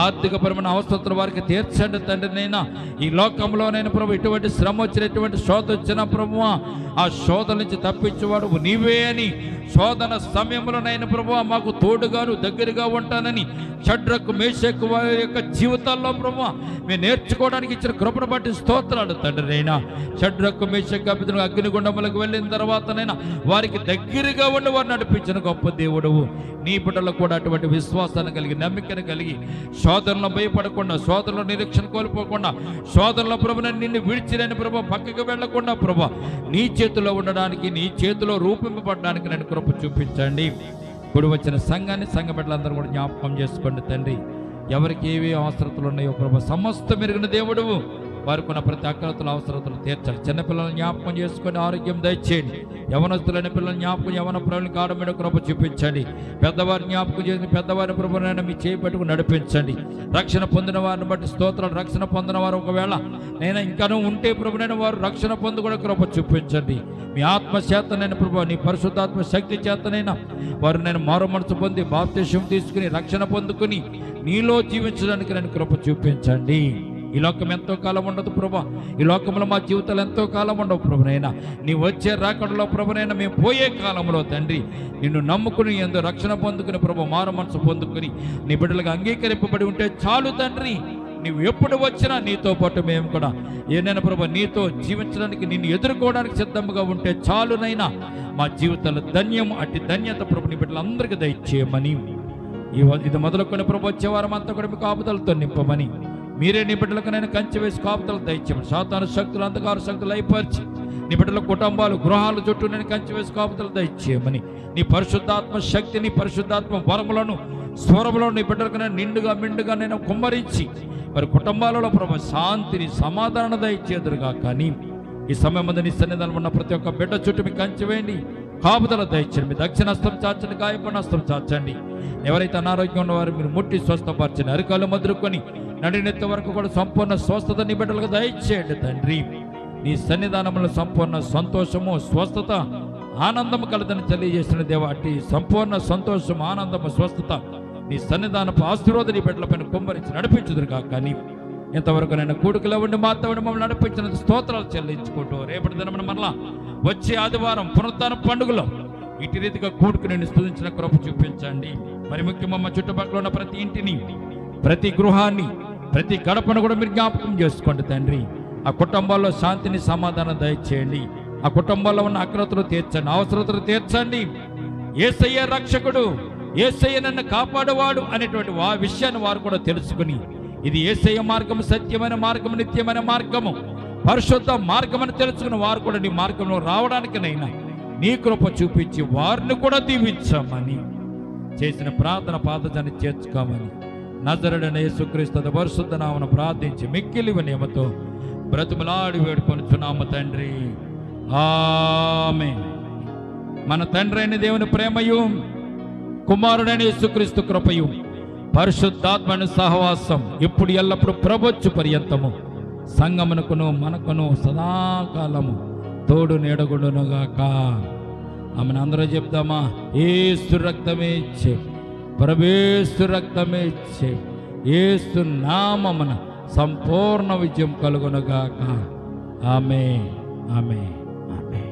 ఆర్థికపరమైన అవసరతలు వారికి తీర్చండి తండ్రినైనా. ఈ లోకంలోనైనా ప్రభు ఇటువంటి శ్రమ వచ్చిన, ఎటువంటి శోధ వచ్చిన ప్రభు ఆ శోధన నుంచి తప్పించేవాడు నీవే అని శోధన సమయంలోనైనా ప్రభు మాకు తోడుగాను దగ్గరగా ఉంటానని షడ్రకు మేషకు వారి యొక్క జీవితాల్లో ప్రభు మేము నేర్చుకోవడానికి ఇచ్చిన కృపను బట్టి స్తోత్రాలు తండ్రినైనా. షడ్రకు మేషకు అభివృద్ధి అగ్నిగుండములకు వెళ్ళిన తర్వాతనైనా వారికి దగ్గరగా ఉండి వారిని నడిపించిన గొప్ప దేవుడవు. నీ బిడ్డలకు కూడా అటువంటి విశ్వాసాన్ని కలిగి, నమ్మికను కలిగి, శోధనలో భయపడకుండా, శోధనలో నిరీక్షణ కోల్పోకుండా, శోధనలో ప్రభుని నిన్ను విడిచిలేని ప్రభు పక్కకు వెళ్లకుండా ప్రభు నీ చేతిలో ఉండడానికి, నీ చేతిలో రూపింపబడడానికి నేను కృప చూపించండి. కూడి వచ్చిన సంఘాన్ని, సంఘ బిడ్డలందరూ కూడా జ్ఞాపకం చేసుకోండి తండ్రి. ఎవరికి ఏవి అవసరతలు ఉన్నాయో ప్రభు సమస్తం మెరుగిన దేవుడువు. వారికి ఉన్న ప్రతి అక్రతల అవసరతలు తీర్చాలి. చిన్నపిల్లలను జ్ఞాపకం చేసుకొని ఆరోగ్యం దయచేయండి. యవనస్తులైన పిల్లలను జ్ఞాపకం, యవన పిల్లల్ని కాడం మీద కృప చూపించండి. పెద్దవారిని జ్ఞాపకం చేసి పెద్దవారి ప్రభునైనా మీ చేయి పెట్టుకుని నడిపించండి. రక్షణ పొందిన వారిని బట్టి స్తోత్రాలు. రక్షణ పొందిన వారు ఒకవేళ నేను ఇంకానూ ఉంటే ప్రభునైనా వారు రక్షణ పొందు కూడా కృప చూపించండి. మీ ఆత్మ చేతనైన ప్రభు, నీ పరిశుద్ధాత్మ శక్తి చేతనైనా వారు నేను మారు మనసు పొంది బాప్తిసం తీసుకుని రక్షణ పొందుకుని నీలో జీవించడానికి నేను కృప చూపించండి. ఈ లోకం ఎంతో కాలం ఉండదు ప్రభా. ఈ లోకంలో మా జీవితాలు ఎంతో కాలం ఉండవు ప్రభునైనా. నీ వచ్చే రాకడలో ప్రభునైనా మేము పోయే కాలంలో తండ్రి నిన్ను నమ్ముకుని ఎంతో రక్షణ పొందుకుని ప్రభు మారు మనసు పొందుకుని నీ బిడ్డలుగా అంగీకరింపబడి ఉంటే చాలు తండ్రి. నీవు ఎప్పుడు వచ్చినా నీతో పాటు మేము కూడా ఏనైనా ప్రభు నీతో జీవించడానికి, నిన్ను ఎదుర్కోవడానికి సిద్ధంగా ఉంటే చాలునైనా మా జీవితాలు ధన్యం. అట్టి ధన్యత ప్రభు నీ బిడ్డలందరికీ దయచేయమని, ఇది మొదలుకొని ప్రభు వచ్చే వారం అంతా కూడా మీకు ఆపుదలతో నింపమని, మీరే నీ బిడ్డలకు నేను కంచె వేసి కాపుదలు దయచేయమని, సాతాను శక్తులు, అంధకార శక్తులు అయిపరిచి నీ బిడ్డల కుటుంబాలు, గృహాల చుట్టూ నేను కంచె వేసి కాపుదలు దయచేయమని, నీ పరిశుద్ధాత్మ శక్తిని, పరిశుద్ధాత్మ వరములను, స్వరములను నీ బిడ్డలకు నేను నిండుగా మెండుగా నేను కుమ్మరించి మరి కుటుంబాలలో ప్రభు శాంతిని, సమాధానం దయచేదురుగా. కానీ ఈ సమయం నీ సన్నిధానం ఉన్న ప్రతి ఒక్క బిడ్డ చుట్టూ మీకు కంచె వేయండి, కాపుదల దయచేయండి. మీ దక్షిణ హస్తం చాచండి, గాయపడిన హస్తం చాచండి. ఎవరైతే అనారోగ్యం ఉన్నవారు మీరు ముట్టి స్వస్థపరచండి. అరికాలు మొదలుకొని నడినెత్తి వరకు కూడా సంపూర్ణ స్వస్థత నీ బిడ్డలకు దయచేయండి తండ్రి. నీ సన్నిధానంలో సంపూర్ణ సంతోషము, స్వస్థత, ఆనందము కలదని తెలియజేసిన దేవా, అట్టి సంపూర్ణ సంతోషం, ఆనందము, స్వస్థత నీ సన్నిధానపు ఆశీర్వాదం నీ బిడ్డలపైన కుమ్మరించి నడిపించుదురుగా. కానీ ఇంతవరకు నేను కూడుకులో ఉండి మాతో మమ్మల్ని నడిపించిన స్తోత్రాలు చెల్లించుకుంటూ రేపటి దినమున మరలా వచ్చే ఆదివారం పునరుత్థాన పండుగలో ఇటు రీతిగా కూడుకు నేను స్తుతించిన కృప చూపించండి. మరి ముఖ్యంగా మా చుట్టుపక్కల ఉన్న ప్రతి ఇంటిని, ప్రతి గృహాన్ని, ప్రతి గడపను కూడా మీరు జ్ఞాపకం చేసుకోండి తండ్రి. ఆ కుటుంబాల్లో శాంతిని, సమాధానం దయచేయండి. ఆ కుటుంబాల్లో ఉన్న అక్రతలు తీర్చండి, అవసరతలు తీర్చండి. యేసయ్య రక్షకుడు, యేసయ్య నన్ను కాపాడువాడు అనేటువంటి విషయాన్ని వారు కూడా తెలుసుకుని ఇది యేసయ్య మార్గము, సత్యమైన మార్గము, నిత్యమైన మార్గము, పరిశుద్ధ మార్గమని తెలుసుకుని వారు కూడా నీ మార్గంలో రావడానికినైనా నీ కృప చూపించి వారిని కూడా దీవించమని చేసిన ప్రార్థన పాదజాన్ని చేర్చుకోమని నజరుడైన యేసుక్రీస్తు పరిశుద్ధ నామమున ప్రార్థించి మిక్కిలి వినయముతో బ్రతిమలాడి వేడుకొనుచున్నాము తండ్రి. ఆమేన్. మన తండ్రి అయిన దేవుని ప్రేమయు, కుమారుడైన యేసుక్రీస్తు కృపయు, పరిశుద్ధాత్మను సహవాసం ఇప్పుడు ఎల్లప్పుడు ప్రభొచ్చు పర్యంతము సంగమునకును మనకును సదాకాలము తోడు నీడగుండునుగాక. ఆమెను అందరూ చెప్తామా? యేసు రక్తమే ఇచ్చే, ప్రభుయేసు రక్తమే ఇచ్చే, యేసు నామమున సంపూర్ణ విజయం కలుగునుగాక. ఆమేన్, ఆమేన్, ఆమేన్.